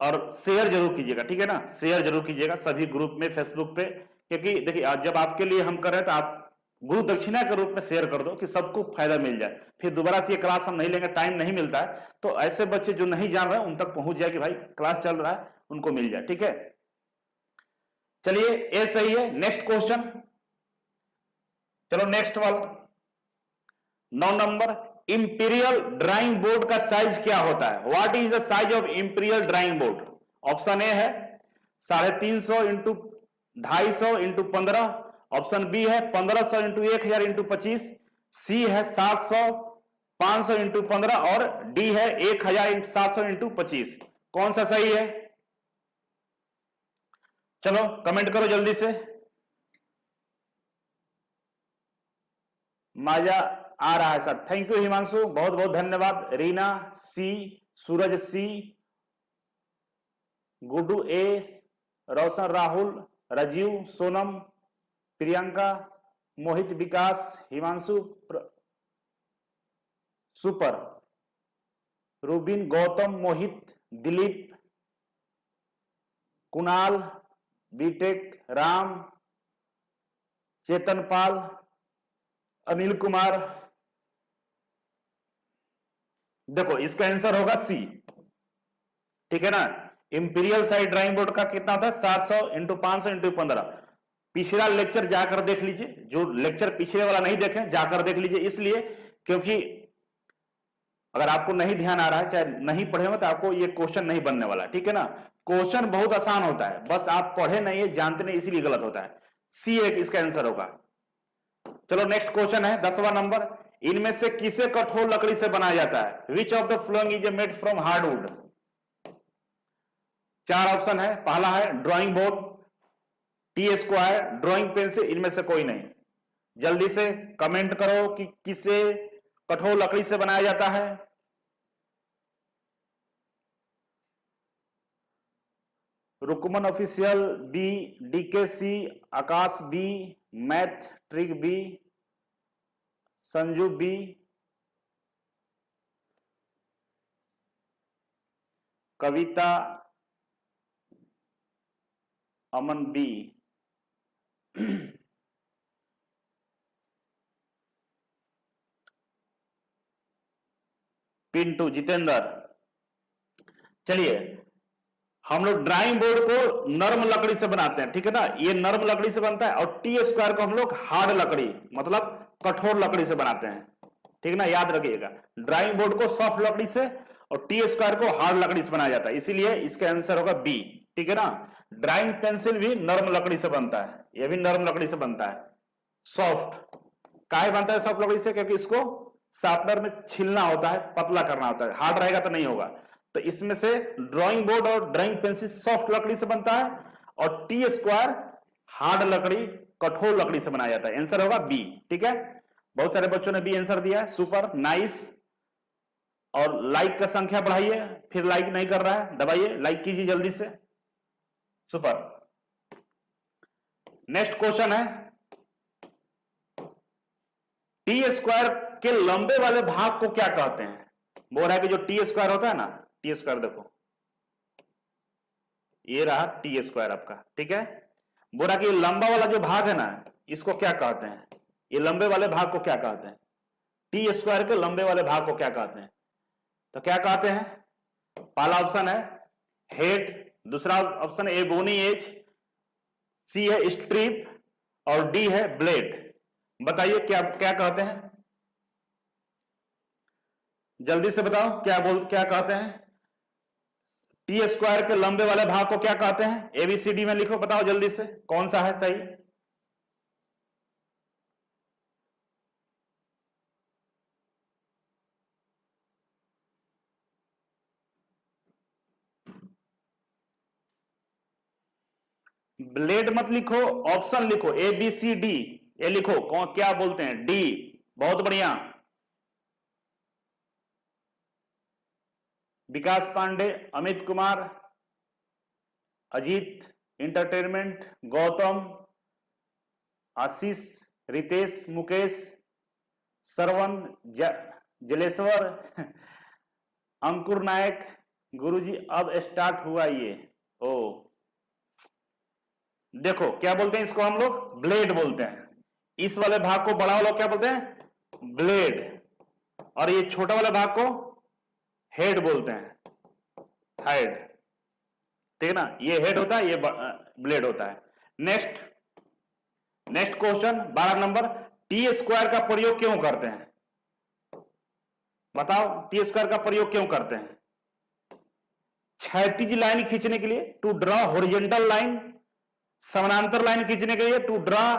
S2: और शेयर जरूर कीजिएगा, ठीक है ना, शेयर जरूर कीजिएगा सभी ग्रुप में, फेसबुक पे, क्योंकि देखिए जब आपके लिए हम कर रहे हैं तो आप गुरु दक्षिणा के रूप में शेयर कर दो कि सबको फायदा मिल जाए। फिर दोबारा से ये क्लास हम नहीं लेंगे, टाइम नहीं मिलता है, तो ऐसे बच्चे जो नहीं जान रहे उन तक पहुंच जाए कि भाई क्लास चल रहा है, उनको मिल जाए, ठीक है। चलिए ए सही है। नेक्स्ट क्वेश्चन, चलो नेक्स्ट वाला 9 नंबर, इंपीरियल ड्राइंग बोर्ड का साइज क्या होता है। What is the size of imperial drawing board. Option A है 350 इंटू 250 इंटू 15, ऑप्शन बी है 1500 इंटू 1000 इंटू 25, सी है 700 500 इंटू 15, और डी है 1700 इंटू 25। कौन सा सही है, चलो कमेंट करो जल्दी से। मजा आ रहा है सर, थैंक यू हिमांशु, बहुत बहुत धन्यवाद। रीना सी, सूरज सी, गुड्डू ए, रोशन, राहुल, राजीव, सोनम, प्रियंका, मोहित, विकास, हिमांशु, सुपर, रूबिन, गौतम, मोहित, दिलीप, कुणाल, बीटेक, राम, चेतन पाल, अनिल कुमार। देखो इसका आंसर होगा सी, ठीक है ना। इंपीरियल साइज ड्राइंग बोर्ड का कितना होता है, 700 इंटू 500 इंटू 15। पिछला लेक्चर जाकर देख लीजिए, जो लेक्चर पिछले वाला नहीं देखे जाकर देख लीजिए, इसलिए क्योंकि अगर आपको नहीं ध्यान आ रहा है, चाहे नहीं पढ़े हो, तो आपको ये क्वेश्चन नहीं बनने वाला, ठीक है ना। क्वेश्चन बहुत आसान होता है, बस आप पढ़े नहीं है, जानते नहीं, इसीलिए गलत होता है। सी एक इसका आंसर होगा। चलो नेक्स्ट क्वेश्चन है 10वां नंबर, इनमें से किसे कठोर लकड़ी से बनाया जाता है? Which of the following is made from hardwood? 4 option है। पहला है drawing board, T square, drawing pencil, इनमें से कोई नहीं। जल्दी से कमेंट करो कि किसे कठोर लकड़ी से बनाया जाता है। Rukman official B, DKC, Akash B, math trick B, Sanju B, Kavita Aman B. Pintu, Jitendra. चलिए, हम लोग ड्राइंग बोर्ड को नरम लकड़ी से बनाते हैं, ठीक है ना, ये नरम लकड़ी से बनता है। और टी स्क्वायर को हम लोग हार्ड लकड़ी मतलब कठोर लकड़ी से बनाते हैं, ठीक है ना, याद रखिएगा। ड्राइंग बोर्ड को सॉफ्ट लकड़ी से और टी स्क्वायर को हार्ड लकड़ी से बनाया जाता है, इसीलिए इसका आंसर होगा बी, ठीक है ना। ड्राइंग पेंसिल भी नरम लकड़ी से बनता है, यह भी नरम लकड़ी से बनता है। सॉफ्ट काहे बनता है? सॉफ्ट लकड़ी से, क्योंकि इसको शार्पनर में छीलना होता है, पतला करना होता है, हार्ड रहेगा तो नहीं होगा। तो इसमें से ड्राइंग बोर्ड और ड्राइंग पेंसिल सॉफ्ट लकड़ी से बनता है और टी स्क्वायर हार्ड लकड़ी कठोर लकड़ी से बनाया जाता है। आंसर होगा बी, ठीक है। बहुत सारे बच्चों ने बी आंसर दिया है, सुपर नाइस। और लाइक का संख्या बढ़ाइए, फिर लाइक नहीं कर रहा है, दबाइए, लाइक कीजिए जल्दी से, सुपर। नेक्स्ट क्वेश्चन है, टी स्क्वायर के लंबे वाले भाग को क्या कहते हैं? बोल रहा है कि जो टी स्क्वायर होता है ना, टी स्क्वायर देखो, ये रहा टी स्क्वायर आपका, ठीक है। बोल रहा कि लंबा वाला जो भाग है ना, इसको क्या कहते हैं? ये लंबे वाले भाग को क्या कहते हैं? टी स्क्वायर के लंबे वाले भाग को क्या कहते हैं? तो क्या कहते हैं? पहला ऑप्शन है हेड, दूसरा ऑप्शन ए बोनी एज, सी है स्ट्रिप और डी है ब्लेड। बताइए क्या क्या कहते हैं? जल्दी से बताओ, क्या कहते हैं? टी स्क्वायर के लंबे वाले भाग को क्या कहते हैं? एबीसीडी में लिखो, बताओ जल्दी से कौन सा है सही। ब्लेड मत लिखो, ऑप्शन लिखो, ए बी सी डी, ये लिखो कौन क्या बोलते हैं? डी। बहुत बढ़िया। विकास पांडे, अमित कुमार, अजीत इंटरटेनमेंट, गौतम, आशीष, रितेश, मुकेश, श्रवण, जलेश्वर, अंकुर नायक, गुरुजी अब स्टार्ट हुआ ये। ओ देखो क्या बोलते हैं इसको हम लोग? ब्लेड बोलते हैं। इस वाले भाग को बड़ा वाला क्या बोलते हैं? ब्लेड। और ये छोटा वाले भाग को हेड बोलते हैं, हेड, ठीक है ना। ये हेड होता है, ये ब्लेड होता है। Next question 12 number, T square का प्रयोग क्यों करते हैं? बताओ, टी स्क्वायर का प्रयोग क्यों करते हैं? क्षैतिज लाइन खींचने के लिए, टू ड्रॉ हॉरिजॉन्टल लाइन, समानांतर लाइन खींचने के लिए, to draw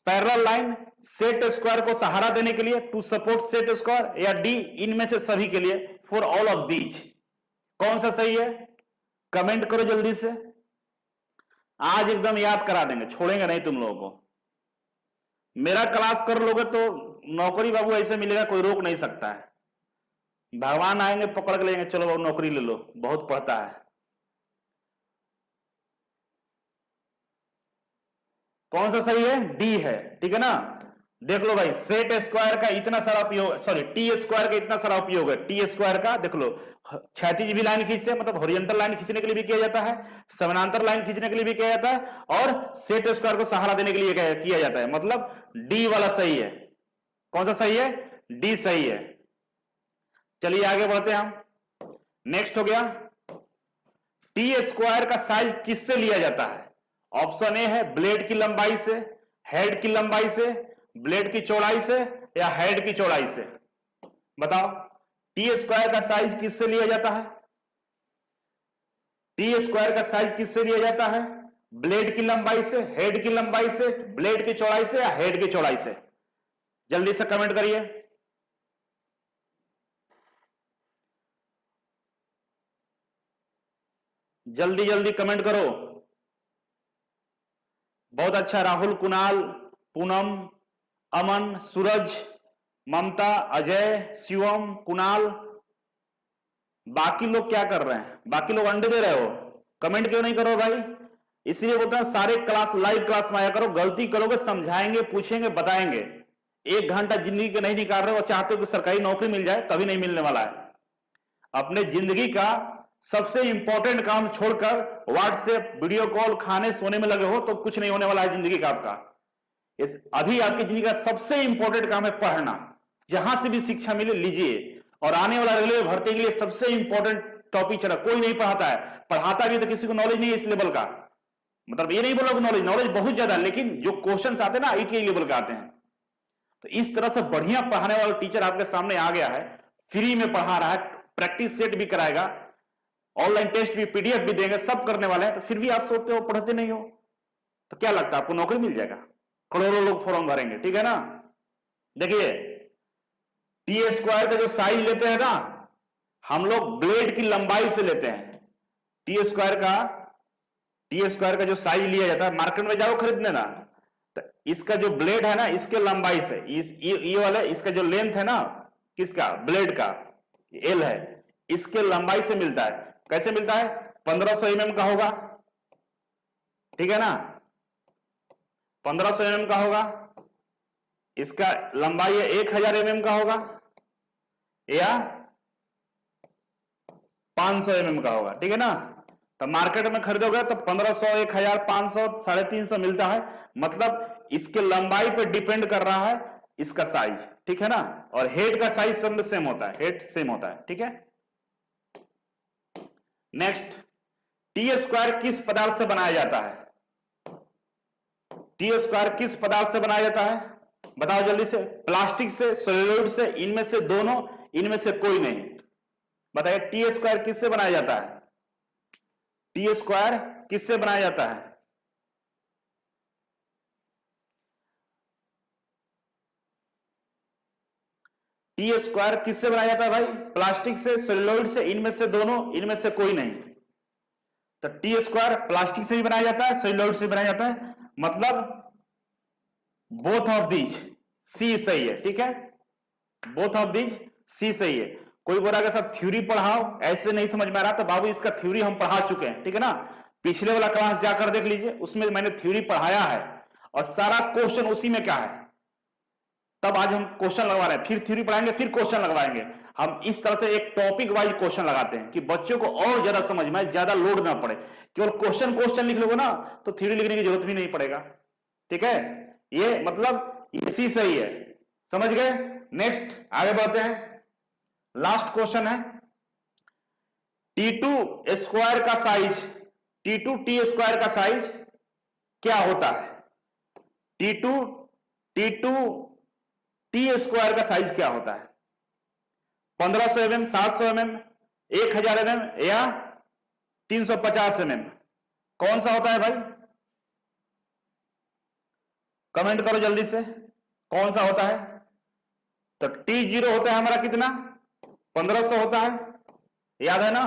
S2: parallel line, set square को सहारा देने के लिए, टू सपोर्ट सेट स्क्वायर, या डी इनमें से सभी के लिए, फॉर ऑल ऑफ दीज। कौन सा सही है? कमेंट करो जल्दी से। आज एकदम याद करा देंगे, छोड़ेंगे नहीं तुम लोगों को। मेरा क्लास कर लोगे तो नौकरी बाबू ऐसे मिलेगा, कोई रोक नहीं सकता है। भगवान आएंगे पकड़ के लेंगे, चलो बाबू नौकरी ले लो, बहुत पढ़ता है। कौन सा सही है? डी है, ठीक है ना। देख लो भाई, सेट स्क्वायर का इतना सारा उपयोग, सॉरी टी स्क्वायर का इतना सारा उपयोग है। टी स्क्वायर का देख लो, क्षैतिज भी लाइन खींचते हैं, मतलब हॉरिजॉन्टल लाइन खींचने के लिए भी किया जाता है, समानांतर लाइन खींचने के लिए भी किया जाता है, और सेट स्क्वायर को सहारा देने के लिए किया जाता है। मतलब डी वाला सही है। कौन सा सही है? डी सही है। चलिए आगे बढ़ते हैं हम। नेक्स्ट हो गया, टी स्क्वायर का साइज किससे लिया जाता है? ऑप्शन ए है ब्लेड की लंबाई से, हेड की लंबाई से, ब्लेड की चौड़ाई से, या हेड की चौड़ाई से। बताओ, टी स्क्वायर का साइज किससे लिया जाता है? टी स्क्वायर का साइज किससे लिया जाता है? ब्लेड की लंबाई से, हेड की लंबाई से, ब्लेड की चौड़ाई से, या हेड की चौड़ाई से? जल्दी से कमेंट करिए। जल्दी जल्दी कमेंट करो। बहुत अच्छा, राहुल, कुणाल, पूनम, अमन, सूरज, ममता, अजय, शिवम, कुणाल। बाकी लोग क्या कर रहे हैं? बाकी लोग अंडे दे रहे हो, कमेंट क्यों नहीं करो भाई? इसलिए बोलते हैं सारे क्लास, लाइव क्लास में आया करो। गलती करोगे समझाएंगे, पूछेंगे, बताएंगे। 1 घंटा जिंदगी के नहीं निकाल रहे हो, चाहते हो कि सरकारी नौकरी मिल जाए, कभी नहीं मिलने वाला है। अपने जिंदगी का सबसे इंपॉर्टेंट काम छोड़कर व्हाट्सएप, वीडियो कॉल, खाने सोने में लगे हो तो कुछ नहीं होने वाला है जिंदगी का आपका। अभी आपकी जिंदगी का सबसे इंपॉर्टेंट काम है पढ़ना। जहां से भी शिक्षा मिले लीजिए। और आने वाला रेलवे भर्ती के लिए सबसे इंपॉर्टेंट टॉपिक चला, कोई नहीं पढ़ाता है। पढ़ाता भी तो किसी को नॉलेज नहीं है इस लेवल का। मतलब ये नहीं बोला नॉलेज, नॉलेज बहुत ज्यादा, लेकिन जो क्वेश्चन आते हैं ना आईटीआई लेवल के आते हैं। तो इस तरह से बढ़िया पढ़ाने वाला टीचर आपके सामने आ गया है, फ्री में पढ़ा रहा है, प्रैक्टिस सेट भी कराएगा, ऑनलाइन टेस्ट भी, पीडीएफ भी देंगे, सब करने वाले हैं। तो फिर भी आप सोचते हो पढ़ते नहीं हो, तो क्या लगता है आपको नौकरी मिल जाएगा? करोड़ों लोग फॉर्म भरेंगे, ठीक है ना। देखिए टी स्क्वायर का जो साइज लेते हैं ना, हम लोग ब्लेड की लंबाई से लेते हैं। टी स्क्वायर का जो साइज लिया जाता है, मार्केट में जाओ खरीदने ना, तो इसका जो ब्लेड है ना, इसके लंबाई से, ये वाला इसका जो लेंथ है ना, किसका, ब्लेड का, एल है, इसके लंबाई से मिलता है। कैसे मिलता है? 1500 mm का होगा, ठीक है ना, 1500 mm का होगा। इसका लंबाई है 1000 mm का होगा, या 500 mm का होगा, ठीक है ना। तो मार्केट में खरीदोगे तो 1500, 1000, 500, 350 मिलता है। मतलब इसके लंबाई पर डिपेंड कर रहा है इसका साइज, ठीक है ना। और हेड का साइज सब में सेम होता है, हेड सेम होता है, ठीक है। नेक्स्ट, टी स्क्वायर किस पदार्थ से बनाया जाता है? टी स्क्वायर किस पदार्थ से बनाया जाता है? बताओ जल्दी से। प्लास्टिक से, सेलुलोइड से, इनमें से दोनों, इनमें से कोई नहीं। बताइए टी स्क्वायर किससे बनाया जाता है? टी स्क्वायर किससे बनाया जाता है? टी स्क्वायर किससे बनाया जाता है भाई? प्लास्टिक से, सेलुलोइड से, इनमें से दोनों, इनमें से कोई नहीं। तो टी स्क्वायर प्लास्टिक से भी बनाया जाता है, सेलुलोइड से भी बनाया जाता है। मतलब बोथ ऑफ दीज, सी सही है, ठीक है। बोथ ऑफ दीज, सी सही है। कोई बोला कि सर थ्योरी पढ़ाओ, ऐसे नहीं समझ में आ रहा, तो बाबू इसका थ्योरी हम पढ़ा चुके हैं, ठीक है ना। पिछले वाला क्लास जाकर देख लीजिए, उसमें मैंने थ्योरी पढ़ाया है और सारा क्वेश्चन उसी में क्या है। तब आज हम क्वेश्चन लगवा रहे हैं, फिर थ्योरी पढ़ाएंगे, फिर क्वेश्चन लगवाएंगे। हम इस तरह से एक टॉपिक वाइज क्वेश्चन लगाते हैं कि बच्चों को और ज्यादा समझ में, ज्यादा लोड ना पड़े। केवल क्वेश्चन लिख लोगे ना तो थ्योरी लिखने की जरूरत भी नहीं पड़ेगा, ठीक है। ये मतलब इसी सही है, समझ गए। नेक्स्ट आगे बढ़ते हैं। लास्ट क्वेश्चन है, T2 स्क्वायर का साइज, T2 टी स्क्वायर का साइज क्या होता है? T2 टी स्क्वायर का साइज क्या होता है? 1500 mm, 700 mm, 1000 mm या 350 mm? कौन सा होता है भाई? कमेंट करो जल्दी से, कौन सा होता है? तो T0 होता है हमारा कितना? 1500 होता है, याद है ना।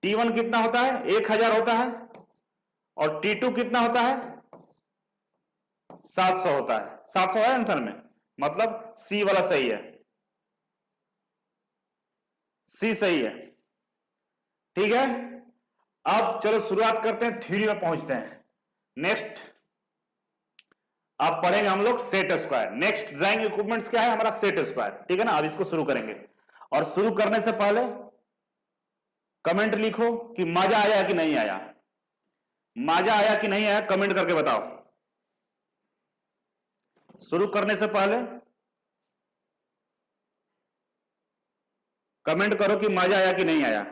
S2: T1 कितना होता है? 1000 होता है। और T2 कितना होता है? 700 होता है। 700 है आंसर में, मतलब सी वाला सही है, सी सही है, ठीक है। अब चलो शुरुआत करते हैं, थ्योरी में पहुंचते हैं। नेक्स्ट अब पढ़ेंगे हम लोग set square. Next drawing equipments क्या है? हमारा सेट स्क्वायर, ठीक है ना। अब इसको शुरू करेंगे, और शुरू करने से पहले कमेंट लिखो कि मजा आया कि नहीं आया। मजा आया कि नहीं आया कमेंट करके बताओ। शुरू करने से पहले कमेंट करो कि मजा आया कि नहीं आया।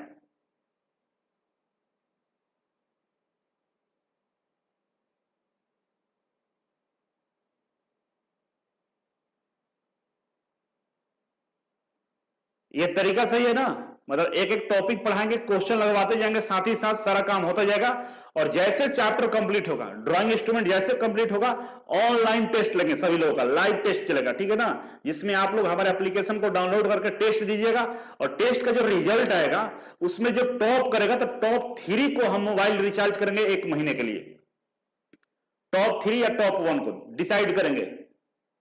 S2: ये तरीका सही है ना? मतलब एक एक टॉपिक पढ़ाएंगे, क्वेश्चन लगवाते जाएंगे, साथ ही साथ सारा काम होता जाएगा। और जैसे चैप्टर कंप्लीट होगा, ड्राइंग इंस्ट्रूमेंट जैसे कंप्लीट होगा, ऑनलाइन टेस्ट लेंगे सभी लोगों का, लाइव टेस्ट चलेगा, ठीक है ना, जिसमें आप लोग हमारे एप्लीकेशन को डाउनलोड करके टेस्ट दीजिएगा और टेस्ट का जो रिजल्ट आएगा उसमें जो टॉप करेगा, तो टॉप 3 को हम मोबाइल रिचार्ज करेंगे 1 महीने के लिए। टॉप 3 या टॉप 1 को डिसाइड करेंगे।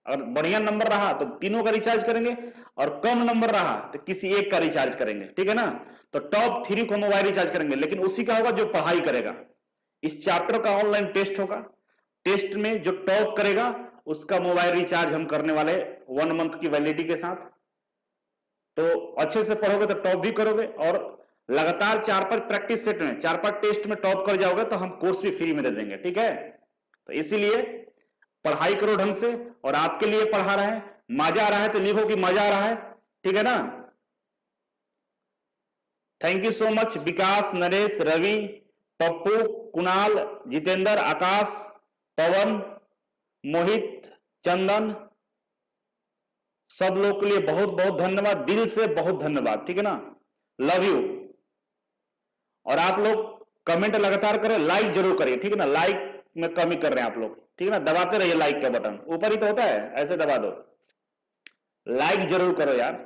S2: अगर बढ़िया नंबर रहा तो तीनों का रिचार्ज करेंगे, और कम नंबर रहा तो किसी एक का रिचार्ज करेंगे, ठीक है ना। तो टॉप 3 को मोबाइल रिचार्ज करेंगे, लेकिन उसी का होगा जो पढ़ाई करेगा। इस चैप्टर का ऑनलाइन टेस्ट होगा, टेस्ट में जो टॉप करेगा उसका मोबाइल रिचार्ज हम करने वाले 1 मंथ की वैलिडिटी के साथ। तो अच्छे से पढ़ोगे तो टॉप भी करोगे, और लगातार 4-5 प्रैक्टिस सेट में, 4-5 टेस्ट में टॉप कर जाओगे तो हम कोर्स भी फ्री में दे देंगे, ठीक है। तो इसीलिए पढ़ाई करो ढंग से, और आपके लिए पढ़ा रहे हैं। मजा आ रहा है तो लिखो कि मजा आ रहा है, ठीक है ना। थैंक यू सो मच विकास, नरेश, रवि, पप्पू, कुणाल, जितेंद्र, आकाश, पवन, मोहित, चंदन, सब लोग के लिए बहुत बहुत धन्यवाद, दिल से बहुत धन्यवाद, ठीक है ना। Love you. और आप लोग कमेंट लगातार करें, लाइक जरूर करिए, ठीक है ना। लाइक में कमी कर रहे हैं आप लोग, ठीक है ना। दबाते रहिए लाइक का बटन, ऊपर ही तो होता है, ऐसे दबा दो। लाइक जरूर करो यार,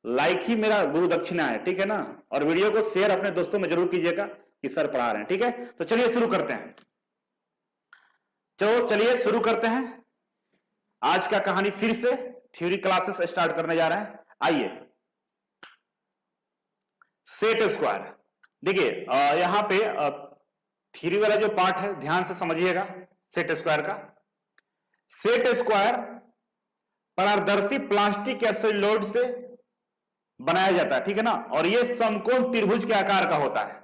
S2: लाइक ही मेरा गुरु दक्षिणा है, ठीक है ना। और वीडियो को शेयर अपने दोस्तों में जरूर कीजिएगा कि सर पढ़ा रहे हैं, ठीक है। तो चलिए शुरू करते हैं, चलिए शुरू करते हैं। आज का कहानी फिर से थ्योरी क्लासेस स्टार्ट करने जा रहे हैं। आइए, सेट स्क्वायर। देखिए यहां पे थ्योरी वाला जो पार्ट है ध्यान से समझिएगा। सेट स्क्वायर का, सेट स्क्वायर पारदर्शी प्लास्टिक या सेलुलोइड से बनाया जाता है, ठीक है ना। और ये समकोण त्रिभुज के आकार का होता है।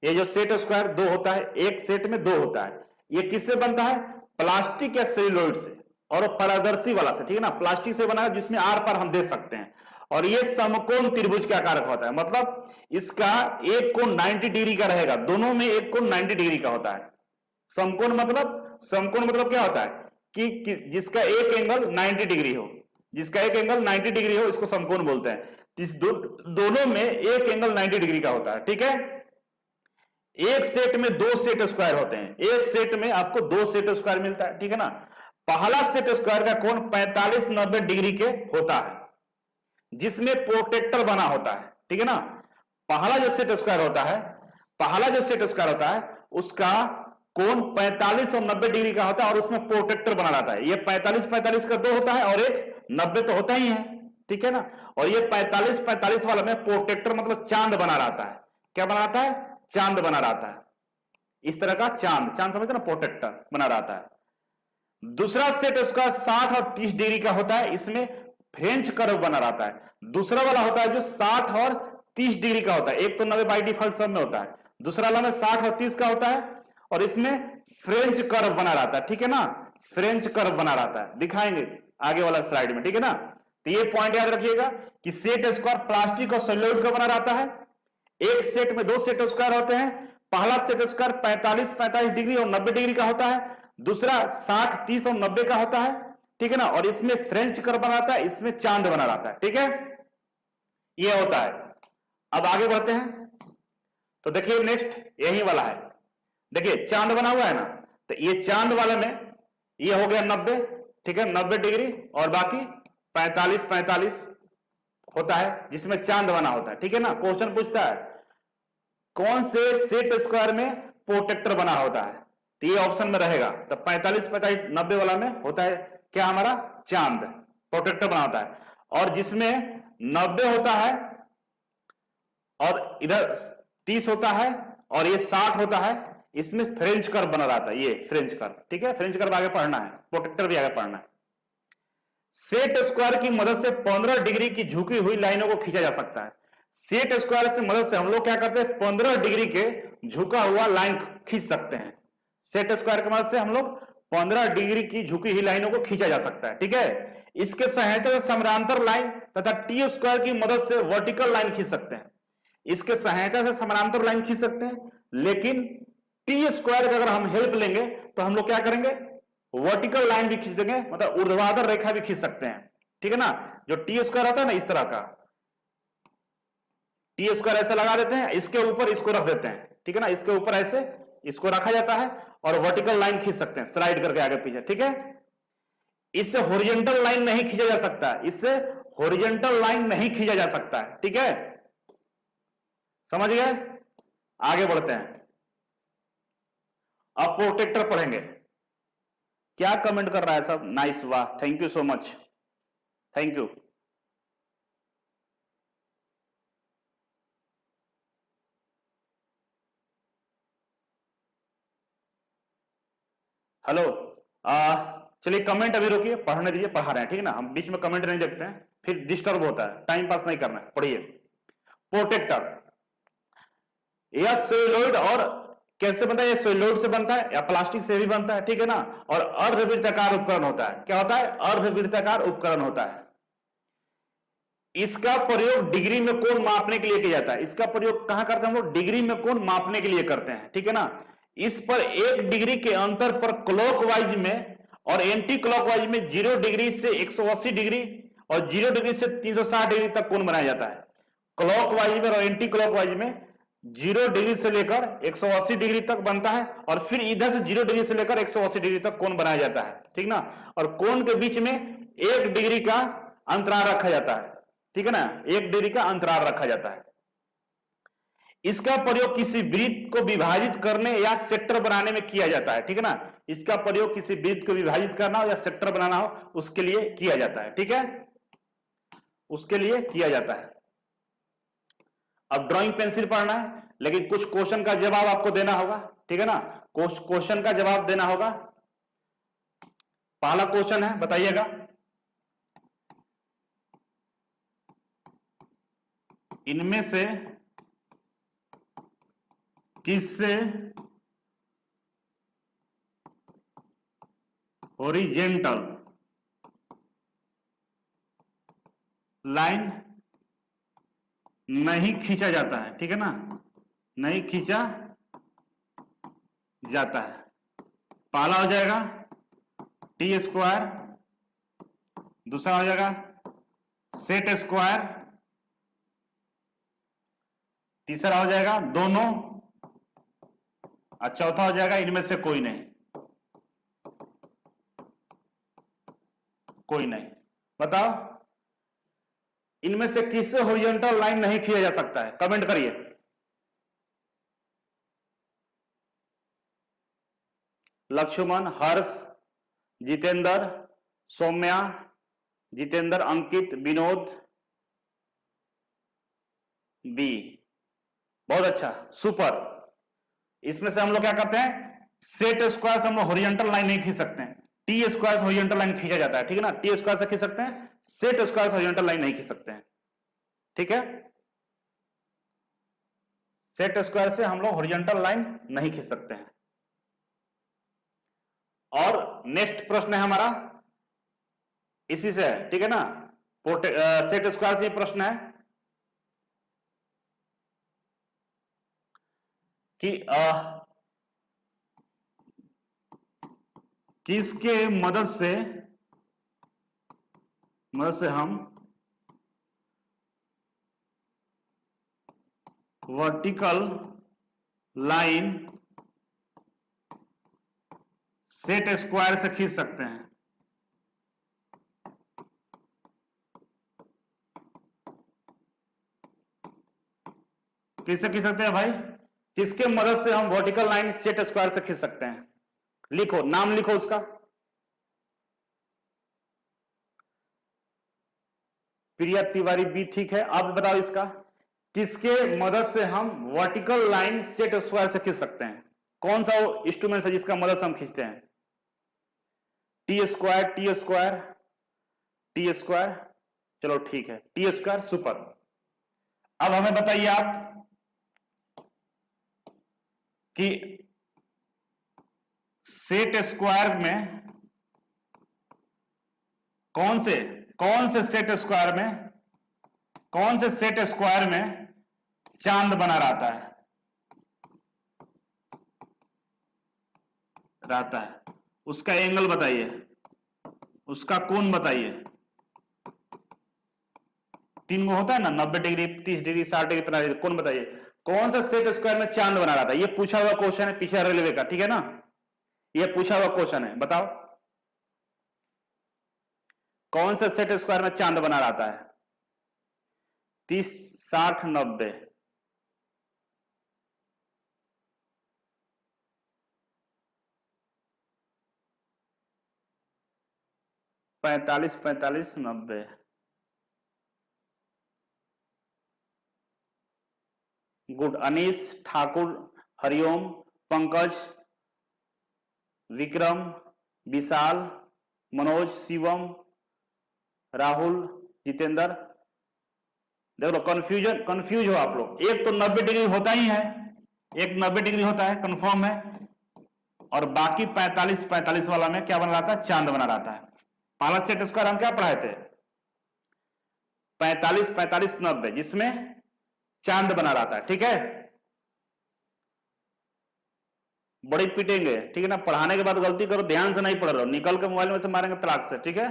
S2: ये जो सेट स्क्वायर 2 होता है, एक सेट में 2 होता है। ये किससे बनता है? प्लास्टिक या सेलुलोइड से, और पारदर्शी वाला से, ठीक है ना। प्लास्टिक से बना है जिसमें आर पार हम दे सकते हैं। और ये समकोण त्रिभुज के आकार का होता है, मतलब इसका एक कोण 90 डिग्री का रहेगा। दोनों में एक कोण 90 डिग्री का होता है। समकोण मतलब क्या होता है कि जिसका एक एंगल 90 डिग्री हो, जिसका एक एंगल 90 डिग्री हो, इसको समकोण बोलते हैं। इस दोनों में एक एंगल 90 डिग्री का होता है, ठीक है। एक सेट में 2 सेट स्क्वायर होते हैं। एक सेट में आपको 2 सेट स्क्वायर मिलता है, ठीक है ना। पहला सेट स्क्वायर का कोण 45-90 डिग्री के होता है, जिसमें प्रोटेक्टर बना होता है, ठीक है ना। पहला जो सेट स्क्वायर होता है उसका कोण 45 और 90 डिग्री का होता है, और उसमें प्रोटेक्टर बना रहता है। ये 45-45 का 2 होता है, और एक 90 तो होता ही है, ठीक है ना। और ये 45-45 वाला में प्रोटेक्टर मतलब चांद बना रहता है। क्या बना रहता है? चांद बना रहता है। इस तरह का चांद समझते ना, प्रोटेक्टर बना रहता है। दूसरा सेट उसका 60 और 30 डिग्री का होता है, इसमें फ्रेंच कर्व बना रहता है। दूसरा वाला होता है जो 60 और 30 डिग्री का होता है। एक तो 90 बाई डिफॉल्ट सब में होता है, दूसरा वाला में 60 और 30 का होता है, और इसमें फ्रेंच कर्व बना रहता है, ठीक है ना। फ्रेंच कर्व बना रहता है, दिखाएंगे आगे वाला स्लाइड में, ठीक है ना। तो ये पॉइंट याद रखिएगा कि सेट स्क्वायर प्लास्टिक और सेलुलोइड का बना रहता है। एक सेट में 2 सेट स्क्वायर होते हैं। पहला सेट स्क्वायर 45 डिग्री और 90 डिग्री का होता है, दूसरा 60, 30 और 90 का होता है, ठीक है ना। और इसमें फ्रेंच कर्व बनाता है, इसमें चांद बना रहता है, ठीक है। ये होता है। अब आगे बढ़ते हैं, तो देखिए नेक्स्ट यही वाला है। देखिए चांद बना हुआ है ना, तो ये चांद वाले में ये हो गया 90, ठीक है, 90 डिग्री, और बाकी 45 होता है जिसमें चांद बना होता है, ठीक है ना। क्वेश्चन पूछता है कौन से सेट स्क्वायर में प्रोटेक्टर बना होता है, तो ये ऑप्शन में रहेगा। तो 45 90 वाला में होता है क्या? हमारा चांद प्रोटेक्टर बना होता है। और जिसमें 90 होता है और इधर 30 होता है और ये 60 होता है, इसमें फ्रेंच कर्व बना रहता है। ये फ्रेंच कर्व, ठीक है। फ्रेंच कर्व आगे पढ़ना है, प्रोटेक्टर भी आगे पढ़ना है। सेट स्क्वायर की मदद से 15 डिग्री की झुकी हुई लाइनों को खींचा जा सकता है। सेट स्क्वायर से मदद से हम लोग क्या करते हैं? 15 डिग्री के झुका हुआ लाइन खींच सकते हैं। सेट स्क्वायर की मदद से हम लोग 15 डिग्री की झुकी हुई लाइनों को खींचा जा सकता है, ठीक है। इसके सहायता से समानांतर लाइन तथा टी स्क्वायर की मदद से वर्टिकल लाइन खींच सकते हैं। इसके सहायता से समानांतर लाइन खींच सकते हैं, लेकिन टी स्क्वायर का अगर हम हेल्प लेंगे तो हम लोग क्या करेंगे? वर्टिकल लाइन भी खींच देंगे, मतलब ऊर्ध्वाधर रेखा भी खींच सकते हैं, ठीक है ना। जो टी स्क्वायर होता है ना, इस तरह का, टी स्क्वायर ऐसे लगा देते हैं, इसके ऊपर इसको रख देते हैं, ठीक है ना, इसके ऊपर ऐसे इसको रखा जाता है और वर्टिकल लाइन खींच सकते हैं स्लाइड करके आगे पीछे, ठीक है। इससे हॉरिजॉन्टल लाइन नहीं खींचा जा सकता है, इससे हॉरिजॉन्टल लाइन नहीं खींचा जा सकता है, ठीक है, समझ गए। आगे बढ़ते हैं, अब प्रोटेक्टर पढ़ेंगे। क्या कमेंट कर रहा है सब, नाइस, वाह, thank you so much, thank you. Hello, चलिए कमेंट अभी रोकिए, पढ़ने दीजिए, पढ़ा रहे हैं, ठीक है ना, हम बीच में कमेंट नहीं देखते हैं, फिर डिस्टर्ब होता है, टाइम पास नहीं करना है, पढ़िए। प्रोटेक्टर, यह सेलुलोइड और कैसे बनता है, ये सेलुलोइड से बनता है या प्लास्टिक से भी बनता है, ठीक है ना, और अर्धवृत्ताकार उपकरण होता है। क्या होता है, अर्धवृत्ताकार उपकरण होता है। इसका प्रयोग डिग्री में कोण मापने के लिए किया जाता है। इसका प्रयोग कहां करते हैं हम लोग, डिग्री में कोण मापने के लिए करते हैं, ठीक है ना। इस पर 1 डिग्री के अंतर पर क्लॉकवाइज में और एंटी क्लॉकवाइज में 0 डिग्री से 180 डिग्री और 0 डिग्री से 360 डिग्री तक कोण बनाया जाता है। क्लॉकवाइज में और एंटी क्लॉकवाइज में 0 डिग्री से लेकर 180 डिग्री तक बनता है और फिर इधर से 0 डिग्री से लेकर 180 डिग्री तक कोण बनाया जाता है, ठीक ना। और कोण के बीच में 1 डिग्री का अंतराल रखा जाता है, ठीक है ना, 1 डिग्री का अंतराल रखा जाता है। इसका प्रयोग किसी वृत्त को विभाजित करने या सेक्टर बनाने में किया जाता है, ठीक है ना। इसका प्रयोग किसी वृत्त को विभाजित करना हो या सेक्टर बनाना हो उसके लिए किया जाता है, ठीक है, उसके लिए किया जाता है। अब ड्राइंग पेंसिल पढ़ना है, लेकिन कुछ क्वेश्चन का जवाब आपको देना होगा, ठीक है ना, क्वेश्चन का जवाब देना होगा। पहला क्वेश्चन है, बताइएगा, इनमें से किससे हॉरिजॉन्टल लाइन नहीं खींचा जाता है, ठीक है ना, नहीं खींचा जाता है। पहला हो जाएगा टी स्क्वायर, दूसरा हो जाएगा सेट स्क्वायर, तीसरा हो जाएगा दोनों, और चौथा हो जाएगा इनमें से कोई नहीं, कोई नहीं। बताओ इनमें से किससे हॉरिजॉन्टल लाइन नहीं खींचा जा सकता है, कमेंट करिए। लक्ष्मण, हर्ष, जितेंद्र, सौम्या, जितेंद्र, अंकित, विनोद, बी, बहुत अच्छा, सुपर। इसमें से हम लोग क्या करते हैं, सेट स्क्वायर से हम लोग हॉरिजॉन्टल लाइन नहीं खींच सकते हैं, टी स्क्वायर से हॉरिजॉन्टल लाइन खींचा जाता है, ठीक है ना, टी स्क्वायर से खींच सकते हैं, सेट स्क्वायर से हॉरिजॉन्टल लाइन नहीं खींच सकते हैं, ठीक है। सेट स्क्वायर से हम लोग हॉरिजॉन्टल लाइन नहीं खींच सकते हैं। और नेक्स्ट प्रश्न है हमारा इसी से है, ठीक है ना, सेट स्क्वायर से प्रश्न है कि किसके मदद से हम वर्टिकल लाइन सेट स्क्वायर से खींच सकते हैं। किससे खींच सकते हैं भाई, किसके मदद से हम वर्टिकल लाइन सेट स्क्वायर से खींच सकते हैं, लिखो, नाम लिखो उसका। प्रिया तिवारी बी, ठीक है। अब बताओ इसका, किसके मदद से हम वर्टिकल लाइन सेट स्क्वायर से खींच सकते हैं, कौन सा वो इंस्ट्रूमेंट है जिसका मदद से हम खींचते हैं। T square, T square, T square, चलो ठीक है, टी स्क्वायर, सुपर। अब हमें बताइए आप कि सेट स्क्वायर में कौन से सेट स्क्वायर में चांद बना रहता है, उसका एंगल बताइए, उसका कोण बताइए। तीन गो होता है ना, 90 डिग्री, 30 डिग्री, 60 डिग्री, 45 डिग्री। कौन बताइए कौन सा सेट स्क्वायर में चांद बना रहा था? ये पूछा हुआ क्वेश्चन है पीछे रेलवे का, ठीक है ना, ये पूछा हुआ क्वेश्चन है। बताओ कौन सा सेट स्क्वायर में चांद बना रहता है? 30, 60, 90। पैंतालीस, 45, 90। गुड। अनीश, ठाकुर, हरिओम, पंकज, विक्रम, विशाल, मनोज, शिवम, राहुल, जितेंद्र। देखो कंफ्यूज हो आप लोग। एक तो 90 डिग्री होता ही है, एक 90 डिग्री होता है, कंफर्म है, और बाकी 45 45 वाला में क्या बना रहता है? चांद बना रहता है। पहला सेट स्क्वायर हम क्या पढ़ाए थे? 45 45 90, जिसमें चांद बना रहता है, ठीक है। बड़ी पीटेंगे, ठीक है ना। पढ़ाने के बाद गलती करो, ध्यान से नहीं पढ़ रहे हो, निकल के मोबाइल में से मारेंगे तलाक से, ठीक है।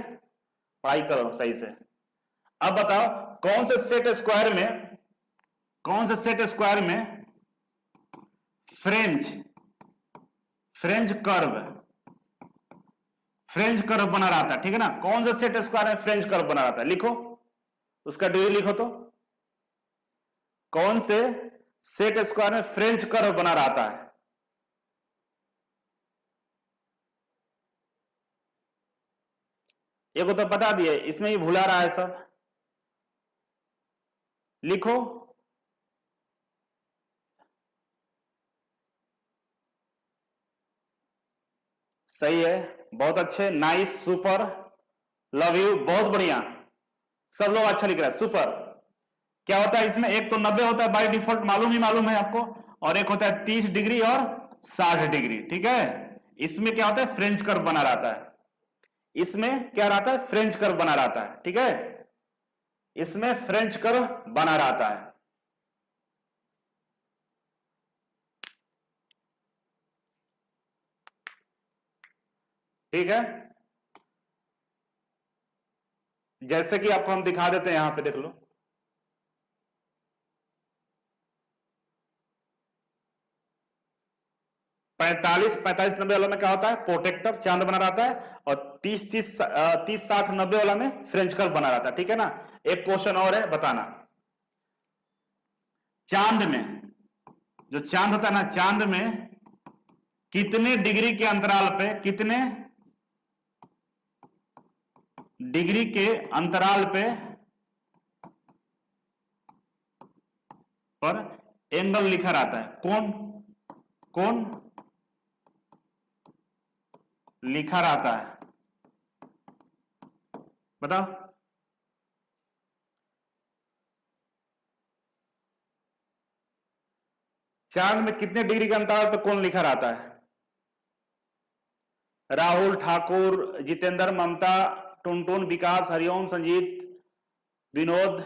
S2: पढ़ाई करो सही से। अब बताओ कौन से सेट स्क्वायर में, कौन से सेट स्क्वायर में फ्रेंच कर्व बना रहा था, ठीक है ना। कौन से सेट स्क्वायर में फ्रेंच कर्व बना रहा था? लिखो, उसका डिग्री लिखो। तो कौन से सेट स्क्वायर में फ्रेंच कर्व बना रहा था? एक तो बता दिए, इसमें ही भुला रहा है सब। लिखो, सही है, बहुत अच्छे, नाइस, सुपर, लव यू, बहुत बढ़िया, सब लोग अच्छा लिख रहा है, सुपर। क्या होता है इसमें? एक तो 90 होता है बाय डिफॉल्ट, मालूम है आपको, और एक होता है 30 डिग्री और 60 डिग्री, ठीक है। इसमें क्या होता है? फ्रेंच कर्व बना रहता है। इसमें क्या रहता है? फ्रेंच कर्व बना रहता है, ठीक है। इसमें फ्रेंच कर्व बना रहता है। ठीक है, जैसे कि आपको हम दिखा देते हैं, यहां पे देख लो। पैंतालीस 90 वाला में क्या होता है? प्रोटेक्टर, चांद बना रहता है। और 30 60 90 वाला में फ्रेंच कर्व बना रहता है, ठीक है ना। एक क्वेश्चन और है, बताना। चांद में, जो चांद होता है ना, चांद में कितने डिग्री के अंतराल पे, कितने डिग्री के अंतराल पे पर एंगल लिखा रहता है? कौन लिखा रहता है? बताओ। चांद में कितने डिग्री के अंतराल पे कौन लिखा रहता है? राहुल, ठाकुर, जितेंद्र, ममता, टुनटुन, विकास, हरिओम, संजीत, विनोद,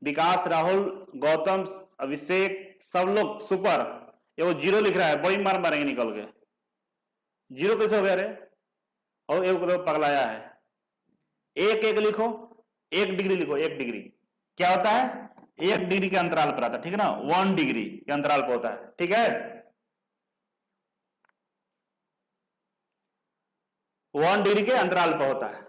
S2: विकास, राहुल, गौतम, अभिषेक, सब लोग सुपर। ये वो जीरो लिख रहा है, बड़ी मार मारेंगे निकल के। जीरो कैसे हो गया रे? और एक तो पगलाया है। एक लिखो, 1 डिग्री लिखो, 1 डिग्री क्या होता है? 1 डिग्री के अंतराल पर आता है, ठीक है ना। 1 डिग्री के अंतराल पर होता है, ठीक है। 1 डिग्री के अंतराल पर होता है।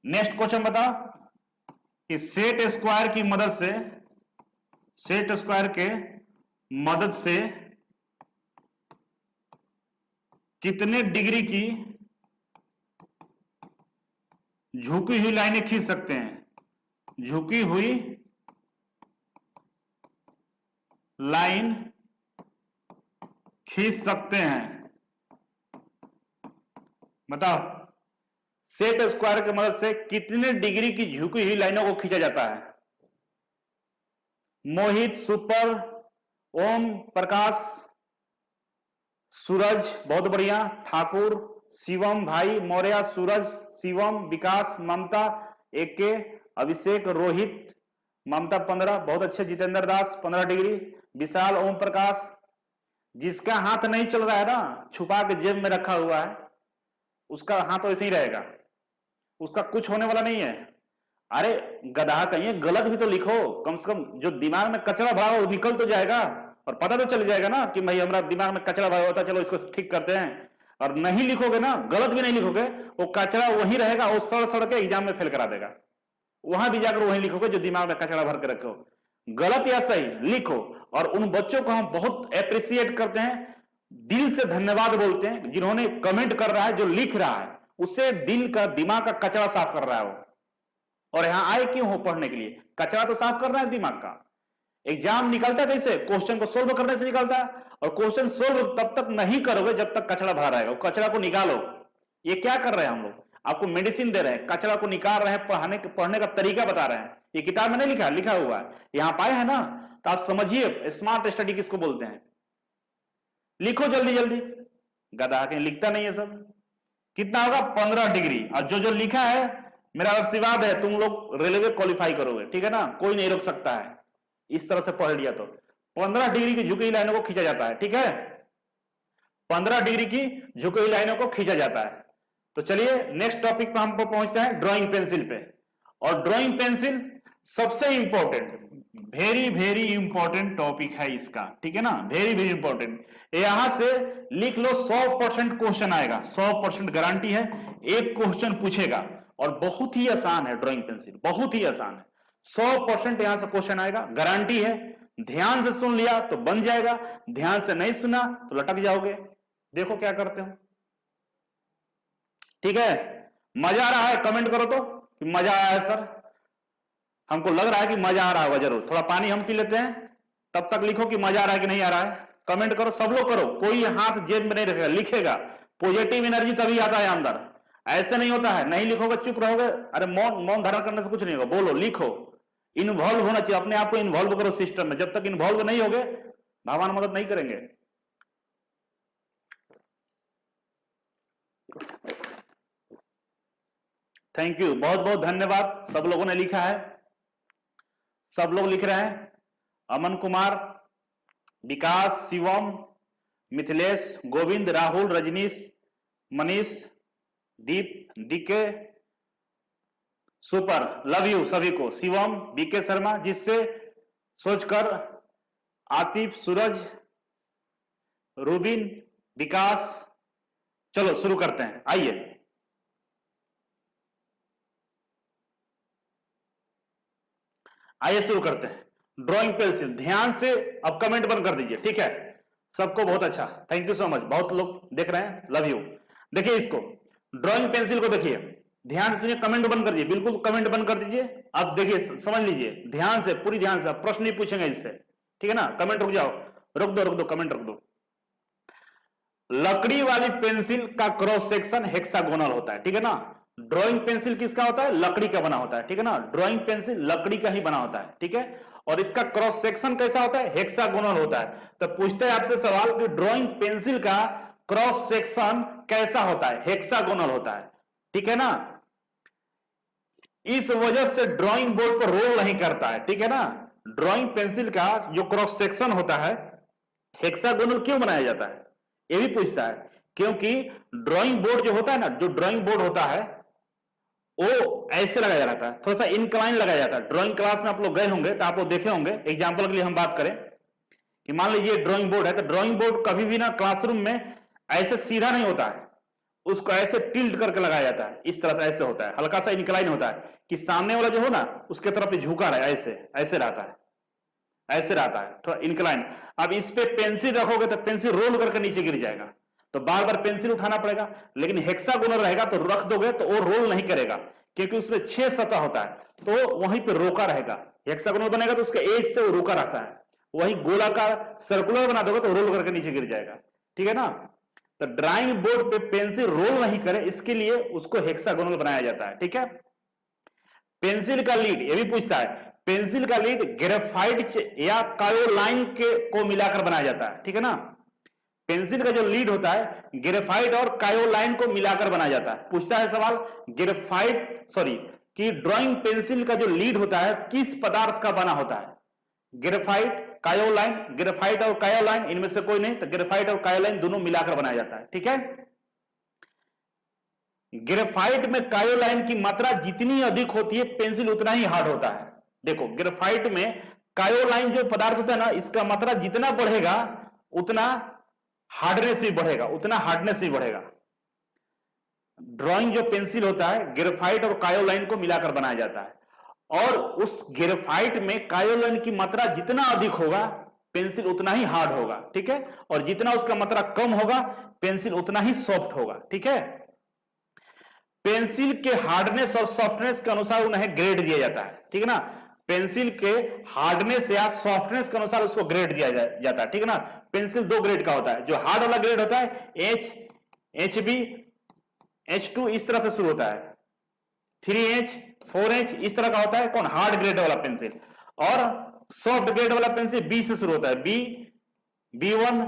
S2: नेक्स्ट क्वेश्चन बताओ कि सेट स्क्वायर की मदद से, सेट स्क्वायर के मदद से कितने डिग्री की झुकी हुई लाइनें खींच सकते हैं? झुकी हुई लाइन खींच सकते हैं, बताओ। सेट स्क्वायर की मदद से कितने डिग्री की झुकी हुई लाइनों को खींचा जाता है? मोहित, सुपर, ओम प्रकाश, सूरज, बहुत बढ़िया, ठाकुर, शिवम भाई, मौर्य, सूरज, शिवम, विकास, ममता, एके, अभिषेक, रोहित, ममता 15, बहुत अच्छे, जितेंद्र दास 15 डिग्री, विशाल, ओम प्रकाश। जिसका हाथ नहीं चल रहा है ना, छुपा के जेब में रखा हुआ है, उसका हाथ तो ऐसे ही रहेगा, उसका कुछ होने वाला नहीं है। अरे गधा कहिए, गलत भी तो लिखो, कम से कम जो दिमाग में कचरा भरा हो वो निकल तो जाएगा, और पता तो चल जाएगा ना कि भाई हमारा दिमाग में कचरा भरा होता है, चलो इसको ठीक करते हैं। और नहीं लिखोगे ना, गलत भी नहीं लिखोगे, वो कचरा वही रहेगा, वो सड़ सड़ के एग्जाम में फेल करा देगा। वहां भी जाकर वही लिखोगे जो दिमाग में कचरा भर के रखो। गलत या सही लिखो। और उन बच्चों को हम बहुत अप्रिशिएट करते हैं, दिल से धन्यवाद बोलते हैं, जिन्होंने कमेंट कर रहा है, जो लिख रहा है उससे दिल का दिमाग का कचरा साफ कर रहा है वो। और यहां आए क्यों हो? पढ़ने के लिए। कचरा तो साफ कर रहा है दिमाग का। एग्जाम निकलता कैसे? क्वेश्चन को सोल्व करने से निकलता है, और क्वेश्चन सोल्व तब तक नहीं करोगे जब तक कचरा भरा रहेगा। कचरा को निकालो। ये क्या कर रहे हैं हम लोग? आपको मेडिसिन दे रहे हैं, कचरा को निकाल रहे हैं, पढ़ने का तरीका बता रहे हैं। ये किताब में नहीं लिखा, लिखा हुआ है, यहां पाए है ना। तो आप समझिए स्मार्ट स्टडी किसको बोलते हैं। लिखो जल्दी जल्दी। गधा के लिखता नहीं है सब। कितना होगा? 15 डिग्री। और जो लिखा है, मेरा आशीर्वाद है, तुम लोग रेलवे क्वालिफाई करोगे, ठीक है ना, कोई नहीं रोक सकता है। इस तरह से पढ़ लिया तो 15 डिग्री की झुकी हुई लाइनों को खींचा जाता है, ठीक है। 15 डिग्री की झुकी हुई लाइनों को खींचा जाता है। तो चलिए नेक्स्ट टॉपिक पे हम पहुंचते हैं, ड्राइंग पेंसिल पे। और ड्राइंग पेंसिल सबसे important, very very important topic है इसका, ठीक है ना, वेरी वेरी इंपॉर्टेंट। यहां से लिख लो, 100% क्वेश्चन आएगा, 100% गारंटी है। एक क्वेश्चन पूछेगा, और बहुत ही आसान है ड्राइंग पेंसिल, बहुत ही आसान है। 100% यहां से क्वेश्चन आएगा, गारंटी है। ध्यान से सुन लिया तो बन जाएगा, ध्यान से नहीं सुना तो लटक जाओगे। देखो क्या करते हो, ठीक है। मजा आ रहा है? कमेंट करो तो कि मजा आया है सर। हमको लग रहा है कि मजा आ रहा होगा जरूर। थोड़ा पानी हम पी लेते हैं, तब तक लिखो कि मजा आ रहा है कि नहीं आ रहा है। कमेंट करो, सब लोग करो, कोई हाथ जेब में नहीं रखेगा, लिखेगा। पॉजिटिव एनर्जी तभी आता है अंदर, ऐसे नहीं होता है। नहीं लिखोगे, चुप रहोगे, अरे मौन धारण करने से कुछ नहीं होगा। बोलो, लिखो, इन्वॉल्व होना चाहिए, अपने आप को इन्वॉल्व करो सिस्टम में। जब तक इन्वॉल्व नहीं होगे, भगवान मदद नहीं करेंगे। थैंक यू, बहुत बहुत धन्यवाद। सब लोगों ने लिखा है, सब लोग लिख रहे हैं। अमन कुमार, विकास, शिवम, मिथिलेश, गोविंद, राहुल, रजनीश, मनीष, दीप, डीके, सुपर, लव यू सभी को। शिवम, बीके शर्मा, जिससे सोचकर, आतिफ, सूरज, रूबिन, विकास। चलो शुरू करते हैं, आइए। आइए शुरू करते हैं। ड्राइंग पेंसिल, ध्यान से अब कमेंट बंद कर दीजिए, ठीक है। सबको बहुत अच्छा, थैंक यू सो मच। बहुत लोग देख रहे हैं, लव यू। देखिए इसको, ड्राइंग पेंसिल को देखिए, ध्यान से सुनिए, कमेंट बंद कर दीजिए, बिल्कुल कमेंट बंद कर दीजिए। अब देखिए, समझ लीजिए ध्यान से, पूरी ध्यान से। प्रश्न नहीं पूछेंगे इससे, ठीक है ना। कमेंट रुक जाओ, रुक दो, कमेंट रुक दो। लकड़ी वाली पेंसिल का क्रॉस सेक्शन हेक्सागोनल होता है, ठीक है ना। ड्राइंग पेंसिल किसका होता है? लकड़ी का बना होता है, ठीक है ना। ड्राइंग पेंसिल लकड़ी का ही बना होता है, ठीक है। और इसका क्रॉस सेक्शन कैसा होता है? हेक्सागोनल होता है। तो पूछते हैं आपसे सवाल कि ड्राइंग पेंसिल का क्रॉस सेक्शन कैसा होता है? हेक्सागोनल होता है, ठीक है ना। इस वजह से ड्राइंग बोर्ड पर रोल नहीं करता है, ठीक है ना। ड्राइंग पेंसिल का जो क्रॉस सेक्शन होता है हेक्सागोनल क्यों बनाया जाता है? ये भी पूछता है, क्योंकि ड्राइंग बोर्ड जो होता है ना, जो ड्राइंग बोर्ड होता है वो ऐसे लगाया जाता है, थोड़ा सा इनक्लाइन लगाया जाता है। ड्राइंग क्लास में आप लोग गए होंगे तो आप लोग देखे होंगे। एग्जांपल के लिए हम बात करें कि मान लीजिए ड्राइंग बोर्ड है, तो ड्राइंग बोर्ड कभी भी ना क्लासरूम में ऐसे सीधा नहीं होता है, उसको ऐसे टिल्ट करके लगाया जाता है। इस तरह से ऐसे होता है, हल्का सा इंक्लाइन होता है कि सामने वाला जो हो ना उसके तरफ झुका रहा है, ऐसे ऐसे रहता है, ऐसे रहता है, थोड़ा इंक्लाइन। अब इस पे पेंसिल रखोगे तो पेंसिल रोल करके नीचे गिर जाएगा, तो बार बार पेंसिल उठाना पड़ेगा। लेकिन हेक्सागोनल रहेगा तो रख दोगे तो वो रोल नहीं करेगा, क्योंकि उसमें 6 सतह होता है, तो वहीं पे रोका रहेगा। हेक्सागोनल बनेगा तो उसके एज से वो रोका रहता है। वही गोलाकार सर्कुलर बना दोगे तो रोल करके नीचे गिर जाएगा, ठीक है ना। तो ड्राइंग बोर्ड पे पेंसिल रोल नहीं करे, इसके लिए उसको हेक्सागोनल बनाया जाता है, ठीक है। पेंसिल का लीड, ये भी पूछता है, पेंसिल का लीड ग्रेफाइट या कायोलाइन के को मिलाकर बनाया जाता है, ठीक है ना। पेंसिल का जो लीड होता है ग्रेफाइट और कायोलाइन को मिलाकर बनाया जाता है। पूछता है सवाल कि ड्राइंग पेंसिल का जो लीड होता है किस पदार्थ का बना होता है? ग्रेफाइट, कायोलाइन, ग्रेफाइट और कायोलाइन, इनमें से कोई नहीं, तो ग्रेफाइट और कायोलाइन दोनों मिलाकर बनाया जाता है, ठीक है। ग्रेफाइट में कायोलाइन की मात्रा जितनी अधिक होती है पेंसिल उतना ही हार्ड होता है। देखो ग्रेफाइट में कायोलाइन जो पदार्थ होता है ना, इसका मात्रा जितना बढ़ेगा उतना हार्डनेस भी बढ़ेगा, उतना हार्डनेस भी बढ़ेगा। ड्राइंग जो पेंसिल होता है ग्रेफाइट और कायोलाइन को मिलाकर बनाया जाता है, और उस ग्रेफाइट में कायोलाइन की मात्रा जितना अधिक होगा पेंसिल उतना ही हार्ड होगा, ठीक है, और जितना उसका मात्रा कम होगा पेंसिल उतना ही सॉफ्ट होगा, ठीक है। पेंसिल के हार्डनेस और सॉफ्टनेस के अनुसार उन्हें ग्रेड दिया जाता है, ठीक है ना। पेंसिल के हार्डनेस या सॉफ्टनेस के अनुसार उसको ग्रेड दिया जाता है, ठीक है ना। पेंसिल दो ग्रेड का होता है, जो हार्ड वाला ग्रेड होता है एच, HB, H2 इस तरह से शुरू होता है, 3H, 4H इस तरह का होता है कौन, हार्ड ग्रेड वाला पेंसिल। और सॉफ्ट ग्रेड वाला पेंसिल B से शुरू होता है, B, B1,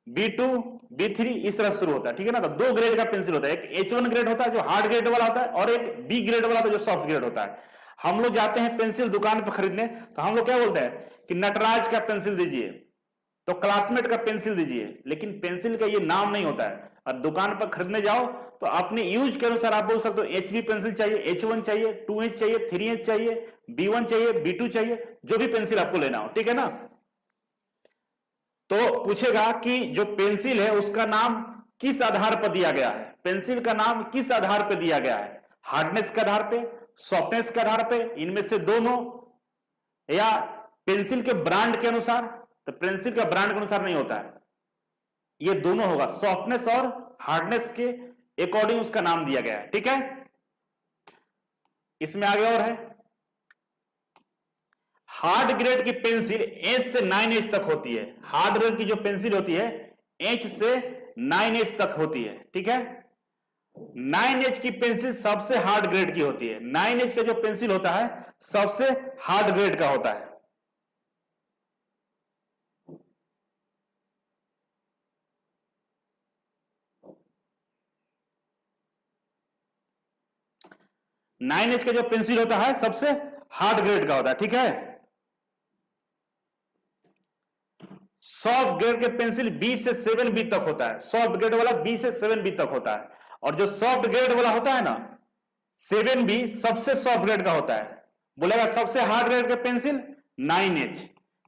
S2: B2, B3 इस तरह से शुरू होता है, ठीक है ना। तो दो ग्रेड का पेंसिल होता है, एक H1 ग्रेड होता है जो हार्ड ग्रेड वाला होता है, और एक B ग्रेड वाला होता है जो सॉफ्ट ग्रेड होता है। हम लोग जाते हैं पेंसिल दुकान पर खरीदने, तो हम लोग क्या बोलते हैं कि नटराज का पेंसिल दीजिए, तो क्लासमेट का पेंसिल दीजिए, लेकिन पेंसिल का ये नाम नहीं होता है। और दुकान पर खरीदने जाओ तो अपने यूज के अनुसार आप बोल सकते हो HB पेंसिल चाहिए, H1 चाहिए, 2H चाहिए, 3H चाहिए, B1 चाहिए, B2 चाहिए, जो भी पेंसिल आपको लेना हो, ठीक है ना। तो पूछेगा कि जो पेंसिल है उसका नाम किस आधार पर दिया गया है, पेंसिल का नाम किस आधार पर दिया गया है, हार्डनेस के आधार पे, सॉफ्टनेस के आधार पे, इनमें से दोनों, या पेंसिल के ब्रांड के अनुसार। तो पेंसिल का ब्रांड के अनुसार नहीं होता है, ये दोनों होगा, सॉफ्टनेस और हार्डनेस के अकॉर्डिंग उसका नाम दिया गया है, ठीक है। इसमें आगे और है, हार्ड ग्रेड की पेंसिल H से 9H तक होती है। हार्ड ग्रेड की जो पेंसिल होती है H से 9H तक होती है, ठीक है। 9H की पेंसिल सबसे हार्ड ग्रेड की होती है। 9H का जो पेंसिल होता है सबसे हार्ड ग्रेड का होता है। नाइन एच का जो पेंसिल होता है सबसे हार्ड ग्रेड का होता है, ठीक है। सॉफ्ट ग्रेड के पेंसिल B से 7B तक होता है, सॉफ्ट ग्रेड वाला B से 7B तक होता है। और जो सॉफ्ट ग्रेड वाला होता है ना 7B सबसे सॉफ्ट ग्रेड का होता है। बोलेगा सबसे हार्ड ग्रेड का पेंसिल 9H,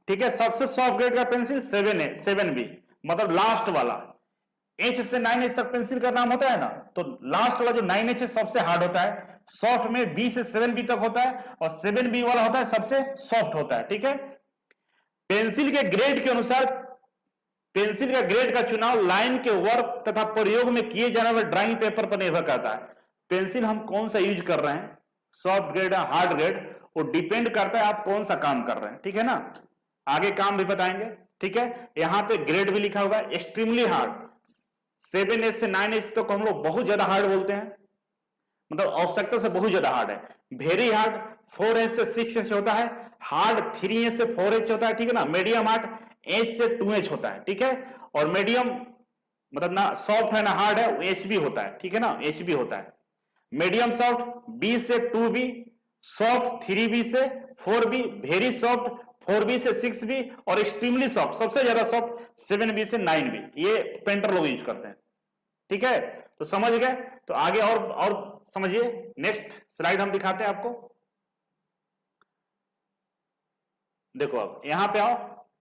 S2: ठीक है, सबसे सॉफ्ट ग्रेड का पेंसिल 7B, मतलब लास्ट वाला। H से 9H तक पेंसिल का नाम होता है ना, तो लास्ट वाला जो 9H है सबसे हार्ड होता है। सॉफ्ट में B से 7B तक होता है, और 7B वाला होता है सबसे सॉफ्ट होता है, ठीक है। पेंसिल के ग्रेड के अनुसार पेंसिल का ग्रेड का चुनाव लाइन के वर्क तथा प्रयोग में किए जाने वाले ड्राइंग पेपर पर निर्भर करता है। पेंसिल हम कौन सा यूज कर रहे हैं, सॉफ्ट ग्रेड या हार्ड ग्रेड, वो डिपेंड करता है आप कौन सा काम कर रहे हैं, ठीक है ना। आगे काम भी बताएंगे, ठीक है। यहां पे ग्रेड भी लिखा होगा, एक्सट्रीमली हार्ड 7H से 9H तो हम लोग बहुत ज्यादा हार्ड बोलते हैं, मतलब आवश्यकता से बहुत ज्यादा हार्ड है। वेरी हार्ड 4H से 6H होता है, हार्ड 3H से 4H होता है, ठीक है ना। मीडियम हार्ड H से 2H होता है, ठीक है। और मीडियम मतलब ना सॉफ्ट है ना हार्ड है, HB होता है, ठीक है ना, HB होता है। मीडियम सॉफ्ट B से 2B, सॉफ्ट 3B से 4B, वेरी सॉफ्ट 4B से 6B, और एक्सट्रीमली सॉफ्ट सबसे ज्यादा सॉफ्ट 7B से 9B। ये पेंटर लोग यूज करते हैं, ठीक है। तो समझ गए, तो आगे और समझिए। नेक्स्ट स्लाइड हम दिखाते हैं आपको। देखो अब यहां पे आओ,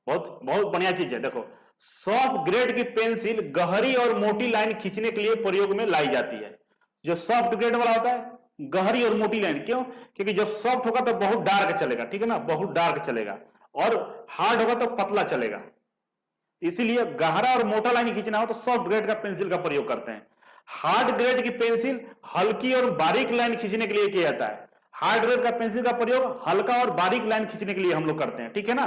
S2: बहुत बहुत बढ़िया चीज है। देखो सॉफ्ट ग्रेड की पेंसिल गहरी और मोटी लाइन खींचने के लिए प्रयोग में लाई जाती है। जो सॉफ्ट ग्रेड वाला होता है गहरी और मोटी लाइन, क्यों, क्योंकि जब सॉफ्ट होगा तो बहुत डार्क चलेगा, ठीक है ना, बहुत डार्क चलेगा, और हार्ड होगा तो पतला चलेगा। इसीलिए गहरा और मोटा लाइन खींचना हो तो सॉफ्ट ग्रेड का पेंसिल का प्रयोग करते हैं। हार्ड ग्रेड की पेंसिल हल्की और बारीक लाइन खींचने के लिए किया जाता है। हार्ड ग्रेड का पेंसिल का प्रयोग हल्का और बारीक लाइन खींचने के लिए हम लोग करते हैं, ठीक है ना।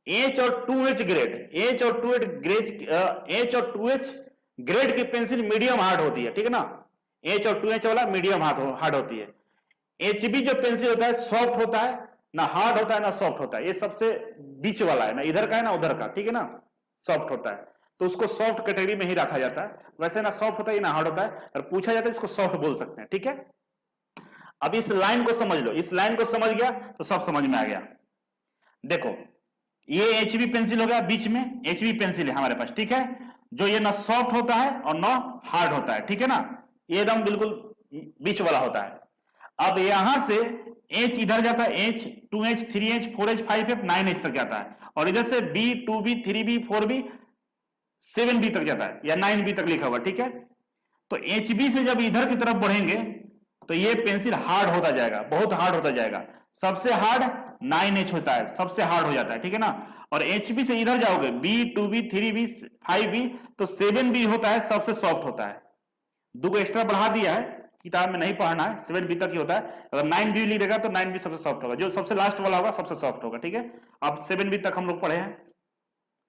S2: H और 2H ग्रेड, H और 2H ग्रेड की पेंसिल मीडियम हार्ड होती है, ठीक है ना। H और 2H वाला मीडियम हार्ड होती है। HB जो पेंसिल होता है सॉफ्ट होता है, ना हार्ड होता है ना सॉफ्ट होता है, ये सबसे बीच वाला है, ना इधर का है ना उधर का, ठीक है ना, सॉफ्ट होता है, तो उसको सॉफ्ट कैटेगरी में ही रखा जाता है। वैसे ना सॉफ्ट होता है ना हार्ड होता है, और पूछा जाता है इसको सॉफ्ट बोल सकते हैं, ठीक है। अब इस लाइन को समझ लो, इस लाइन को समझ गया तो सब समझ में आ गया। देखो ये HB पेंसिल हो गया, बीच में HB पेंसिल है हमारे पास, ठीक है, जो ये ना सॉफ्ट होता है और ना हार्ड होता है, ठीक है ना। ये एकदम बिल्कुल बीच वाला होता है। अब यहां से एच इधर जाता है, H 2H 3H 4H 5H 9H तक जाता है, और इधर से B 2B 3B 4B 7B तक जाता है या 9B तक लिखा हुआ, ठीक है। तो HB से जब इधर की तरफ बढ़ेंगे तो ये पेंसिल हार्ड होता जाएगा, बहुत हार्ड होता जाएगा। सबसे हार्ड 9H होता है, सबसे हार्ड हो जाता है, ठीक है ना। और HB से इधर जाओगे B 2B 3B 5B तो 7B होता है, सबसे सॉफ्ट होता है। दो एक्स्ट्रा बढ़ा दिया है, किताब में नहीं पढ़ना है, 7B तक ही होता है। अगर 9B लिखेगा तो 9B सबसे सॉफ्ट होगा, जो सबसे लास्ट वाला होगा सबसे सॉफ्ट होगा, ठीक है। अब 7B तक हम लोग पढ़े हैं,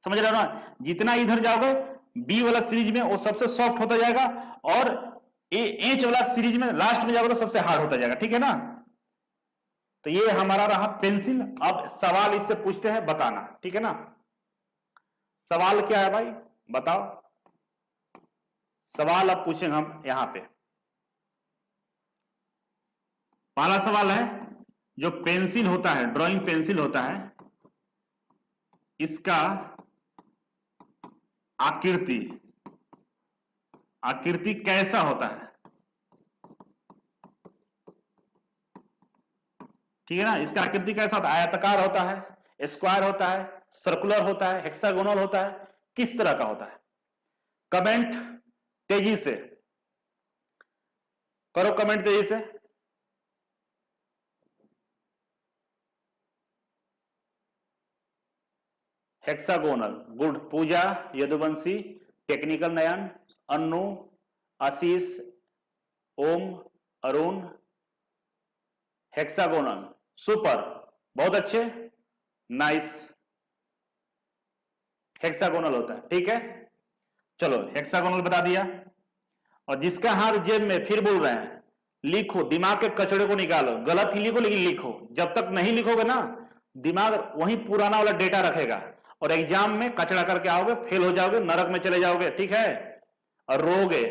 S2: समझ रहे हो ना। जितना इधर जाओगे बी वाला सीरीज में वो सबसे सॉफ्ट होता जाएगा, और एच वाला सीरीज में लास्ट में जाओगे तो सबसे हार्ड होता जाएगा, ठीक है ना। तो ये हमारा रहा पेंसिल। अब सवाल इससे पूछते हैं, बताना, ठीक है ना। सवाल क्या है भाई, बताओ। सवाल अब पूछेंगे हम यहां पे। पहला सवाल है, जो पेंसिल होता है, ड्राइंग पेंसिल होता है, इसका आकृति आकृति कैसा होता है, ठीक है ना। इसका आकृति कैसा होता है, आयताकार होता है, स्क्वायर होता है, सर्कुलर होता है, हेक्सागोनल होता है, किस तरह का होता है। कमेंट तेजी से करो, कमेंट तेजी से। Hexagonal, good. Pooja, Yaduvanshi, technical Nayan, Annu, Ashish, Om, Arun, hexagonal, super, बहुत अच्छे, नाइस। हेक्सागोनल होता है, ठीक है। चलो हेक्सागोनल बता दिया। और जिसका हाथ जेब में, फिर बोल रहे हैं, लिखो, दिमाग के कचड़े को निकालो। गलत ही लिखो लेकिन लिखो। जब तक नहीं लिखोगे ना, दिमाग वही पुराना वाला डेटा रखेगा, और एग्जाम में कचड़ा करके आओगे, फेल हो जाओगे, नरक में चले जाओगे, ठीक है। और रोगे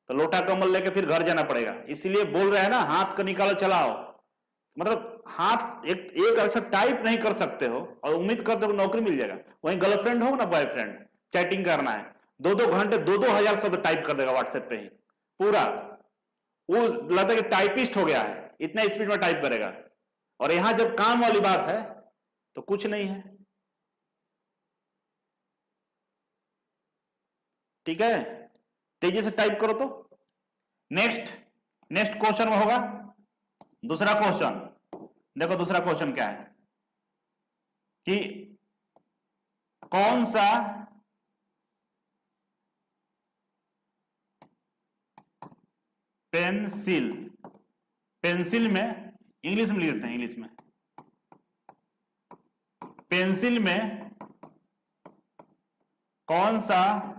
S2: तो लोटा कम्बल लेके फिर घर जाना पड़ेगा। इसलिए बोल रहे हैं ना, हाथ का निकालो चलाओ। मतलब हाथ एक अक्षर टाइप नहीं कर सकते हो और उम्मीद करते हो नौकरी मिल जाएगा। वहीं गर्लफ्रेंड हो ना, बॉयफ्रेंड, चैटिंग करना है, 2-2 घंटे 2-2 हजार शब्द टाइप कर देगा व्हाट्सएप पे ही पूरा। वो लगता है कि टाइपिस्ट हो गया है, इतना स्पीड में टाइप करेगा। और यहां जब काम वाली बात है तो कुछ नहीं है, ठीक है। तेजी से टाइप करो। तो नेक्स्ट क्वेश्चन में होगा दूसरा क्वेश्चन। देखो दूसरा क्वेश्चन क्या है कि कौन सा पेंसिल में, इंग्लिश में लिखते हैं, इंग्लिश में, पेंसिल में कौन सा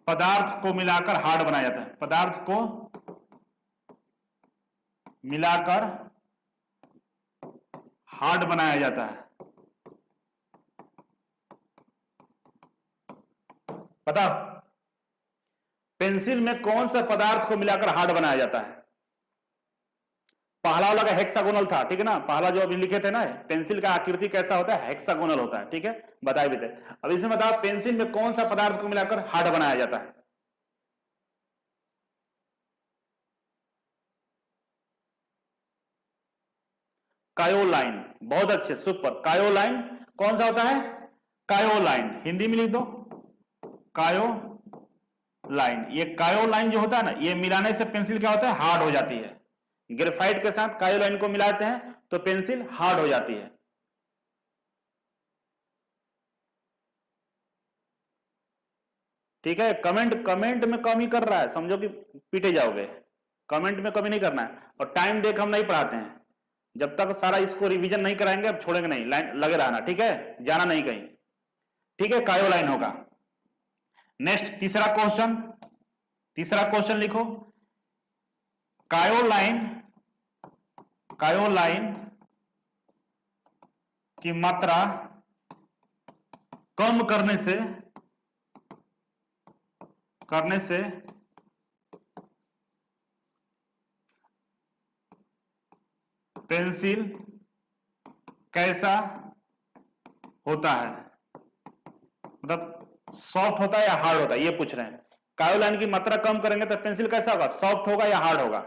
S2: पदार्थ को मिलाकर हार्ड बनाया जाता है। पदार्थ को मिलाकर हार्ड बनाया जाता है, बताओ। पेंसिल में कौन सा पदार्थ को मिलाकर हार्ड बनाया जाता है। पहला वाला का हेक्सागोनल था, ठीक है ना। पहला जो अभी लिखे थे ना, पेंसिल का आकृति कैसा होता है, हेक्सागोनल होता है, ठीक है, बताए भी थे। अब इसमें बताओ पेंसिल में कौन सा पदार्थ को मिलाकर हार्ड बनाया जाता है। कायोलाइन, बहुत अच्छे, सुपर। कायोलाइन कौन सा होता है, कायोलाइन, हिंदी में लिख दो, कायोलाइन। ये कायोलाइन जो होता है ना, ये मिलाने से पेंसिल क्या होता है, हार्ड हो जाती है। ग्रेफाइट के साथ कायोलाइन को मिलाते हैं तो पेंसिल हार्ड हो जाती है। ठीक है। कमेंट में कमी कर रहा है, समझो कि पीटे जाओगे। कमेंट में कमी नहीं करना है। और टाइम देख हम नहीं पढ़ाते हैं, जब तक सारा इसको रिवीजन नहीं कराएंगे अब छोड़ेंगे नहीं, लाइन लगे रहना, ठीक है, जाना नहीं कहीं, ठीक है। कायोलाइन होगा। नेक्स्ट तीसरा क्वेश्चन लिखो। कायोलाइन की मात्रा कम करने से पेंसिल कैसा होता है, मतलब सॉफ्ट होता है या हार्ड होता है, ये पूछ रहे हैं। कायोलाइन की मात्रा कम करेंगे तो पेंसिल कैसा होगा, सॉफ्ट होगा या हार्ड होगा?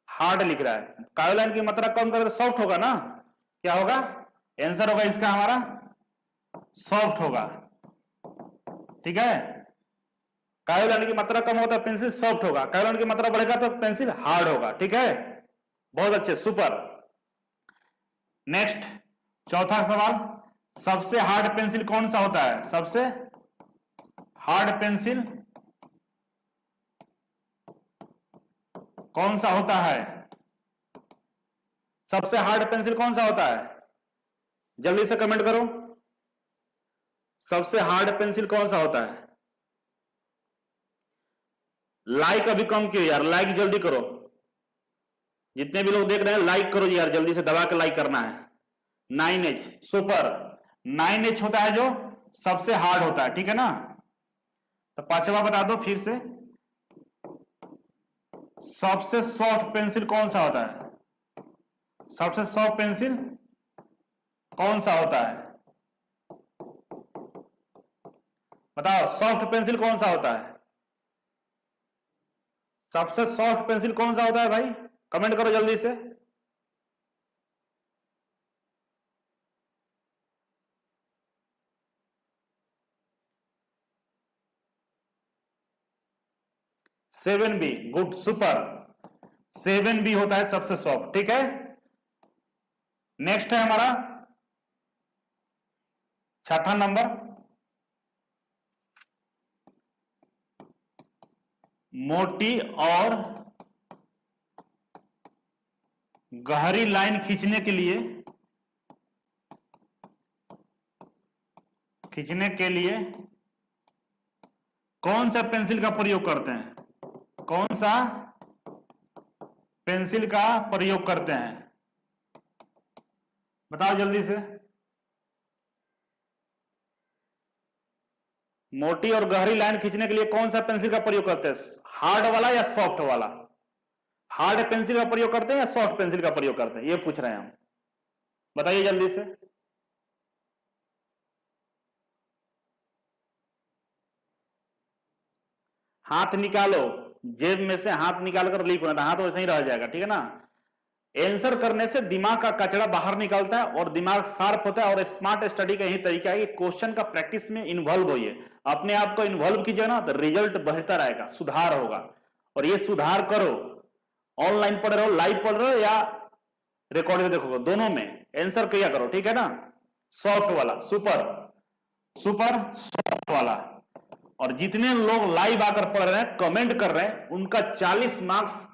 S2: हार्ड लिख रहा है। कायोलाइन की मात्रा कम करें तो सॉफ्ट होगा ना, क्या होगा? आंसर होगा इसका हमारा सॉफ्ट होगा। ठीक है, कायोलाइन की मात्रा कम होगा तो पेंसिल सॉफ्ट होगा, कायोलाइन की मात्रा बढ़ेगा तो पेंसिल हार्ड होगा। ठीक है, बहुत अच्छे, सुपर। नेक्स्ट चौथा सवाल, सबसे हार्ड पेंसिल कौन सा होता है? सबसे हार्ड पेंसिल कौन सा होता है? सबसे हार्ड पेंसिल कौन सा होता है? जल्दी से कमेंट करो, सबसे हार्ड पेंसिल कौन सा होता है? लाइक अभी कम कियो यार, लाइक जल्दी करो, जितने भी लोग देख रहे हैं लाइक करो यार, जल्दी से दबा के लाइक करना है। 9H, super. 9H होता है जो सबसे हार्ड होता है, ठीक है ना? तो पांचवा बता दो फिर से, सबसे सॉफ्ट पेंसिल कौन सा होता है? सबसे सॉफ्ट पेंसिल कौन सा होता है? बताओ, सॉफ्ट पेंसिल कौन सा होता है? सबसे सॉफ्ट पेंसिल कौन सा होता है भाई? कमेंट करो जल्दी से। Seven B, good, super. 7B होता है सबसे सॉफ्ट। ठीक है, नेक्स्ट है हमारा छठा नंबर, मोटी और गहरी लाइन खींचने के लिए कौन सा पेंसिल का प्रयोग करते हैं? कौन सा पेंसिल का प्रयोग करते हैं? बताओ जल्दी से। मोटी और गहरी लाइन खींचने के लिए कौन सा पेंसिल का प्रयोग करते हैं? हार्ड वाला या सॉफ्ट वाला? हार्ड पेंसिल का प्रयोग करते हैं या सॉफ्ट पेंसिल का प्रयोग करते हैं, ये पूछ रहे हैं हम, बताइए जल्दी से। हाथ निकालो, जेब में से हाथ निकाल कर लिखो ना, हाथ वैसे ही रह जाएगा। ठीक है ना? आंसर करने से दिमाग का कचरा बाहर निकलता है और दिमाग शार्प होता है। और स्मार्ट स्टडी का यही तरीका है कि क्वेश्चन का प्रैक्टिस में इन्वॉल्व होइए, अपने आप को इन्वॉल्व कीजिए ना, तो रिजल्ट बेहतर आएगा, सुधार होगा। और ये सुधार करो, ऑनलाइन पढ़ रहे हो, लाइव पढ़ रहे हो या रिकॉर्ड में देखोगे, दोनों में आंसर किया करो। ठीक है ना? सॉफ्ट वाला, सुपर सुपर सॉफ्ट वाला। और जितने लोग लाइव आकर पढ़ रहे हैं, कमेंट कर रहे हैं, उनका 40 मार्क्स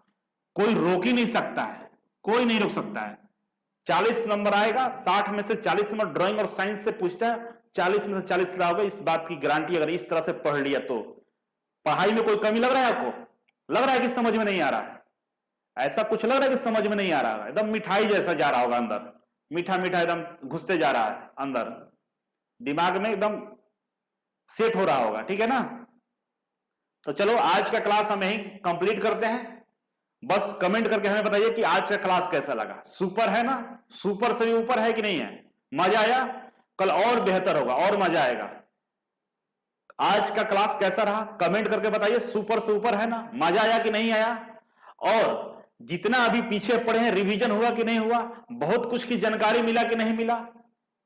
S2: कोई रोक ही नहीं सकता है, कोई नहीं रोक सकता है। 40 नंबर आएगा, 60 में से 40 नंबर ड्राइंग और साइंस से पूछता है, 40 में से 40 लाओगे, इस बात की गारंटी अगर इस तरह से पढ़ लिया तो। पढ़ाई में कोई कमी लग रहा है आपको? लग रहा है कि समझ में नहीं आ रहा है? ऐसा कुछ लग रहा है कि समझ में नहीं आ रहा है? एकदम मिठाई जैसा जा रहा होगा अंदर, मीठा मीठा एकदम घुसते जा रहा है अंदर, दिमाग में एकदम सेट हो रहा होगा। ठीक है ना? तो चलो आज का क्लास हम यहीं कंप्लीट करते हैं। बस कमेंट करके हमें बताइए कि आज का क्लास कैसा लगा। सुपर है ना? सुपर से भी ऊपर है कि नहीं है? मजा आया? कल और बेहतर होगा और मजा आएगा। आज का क्लास कैसा रहा कमेंट करके बताइए। सुपर से ऊपर है ना? मजा आया कि नहीं आया? और जितना अभी पीछे पढ़े हैं, रिवीजन हुआ कि नहीं हुआ? बहुत कुछ की जानकारी मिला कि नहीं मिला?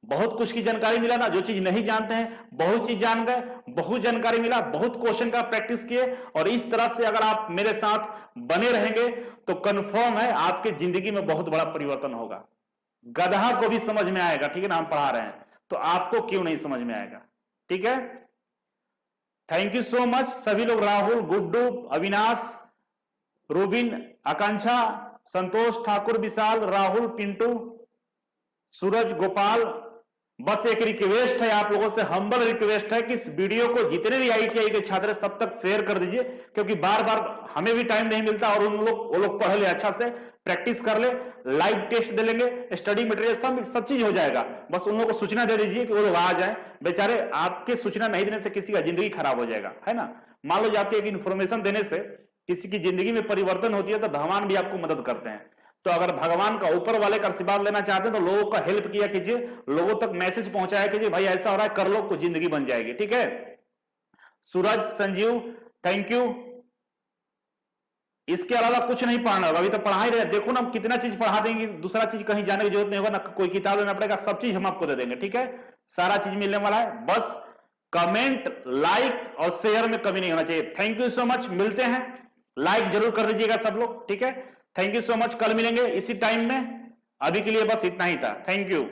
S2: बहुत कुछ की जानकारी मिला ना? जो चीज नहीं जानते हैं बहुत चीज जान गए, बहुत जानकारी मिला, बहुत क्वेश्चन का प्रैक्टिस किए। और इस तरह से अगर आप मेरे साथ बने रहेंगे तो कंफर्म है आपके जिंदगी में बहुत बड़ा परिवर्तन होगा। गधा को भी समझ में आएगा। ठीक है ना? हम पढ़ा रहे हैं तो आपको क्यों नहीं समझ में आएगा? ठीक है, थैंक यू सो मच सभी लोग। राहुल, गुड्डू, अविनाश, रूबिन, आकांक्षा, संतोष, ठाकुर, विशाल, राहुल, पिंटू, सूरज, गोपाल। बस एक रिक्वेस्ट है आप लोगों से, हम्बल रिक्वेस्ट है कि इस वीडियो को जितने भी ITI के छात्र सब तक शेयर कर दीजिए, क्योंकि बार बार हमें भी टाइम नहीं मिलता और वो लोग पढ़ ले, अच्छा से प्रैक्टिस कर ले, लाइव टेस्ट दे लेंगे, स्टडी मटेरियल सब चीज हो जाएगा। बस उन लोगों को सूचना दे दीजिए कि वो लोग आ जाए। बेचारे आपके सूचना नहीं देने से किसी का जिंदगी खराब हो जाएगा, है ना? मान लो आपके एक इन्फॉर्मेशन देने से किसी की जिंदगी में परिवर्तन होती है तो भगवान भी आपको मदद करते हैं। तो अगर भगवान का ऊपर वाले का आशीर्वाद लेना चाहते हैं तो लोगों का हेल्प किया कीजिए, लोगों तक मैसेज पहुंचाया कीजिए, भाई ऐसा हो रहा है कर लो, कुछ जिंदगी बन जाएगी। ठीक है, सूरज, संजीव, थैंक यू। इसके अलावा कुछ नहीं पढ़ना होगा, अभी तो पढ़ा ही रहे, देखो ना हम कितना चीज पढ़ा देंगे, दूसरा चीज कहीं जाने की जरूरत नहीं होगा, ना कोई किताब लेना पड़ेगा, सब चीज हम आपको दे देंगे। ठीक है, सारा चीज मिलने वाला है, बस कमेंट, लाइक और शेयर में कमी नहीं होना चाहिए। थैंक यू सो मच, मिलते हैं, लाइक जरूर कर दीजिएगा सब लोग। ठीक है, थैंक यू सो मच, कल मिलेंगे इसी टाइम में, अभी के लिए बस इतना ही था, थैंक यू।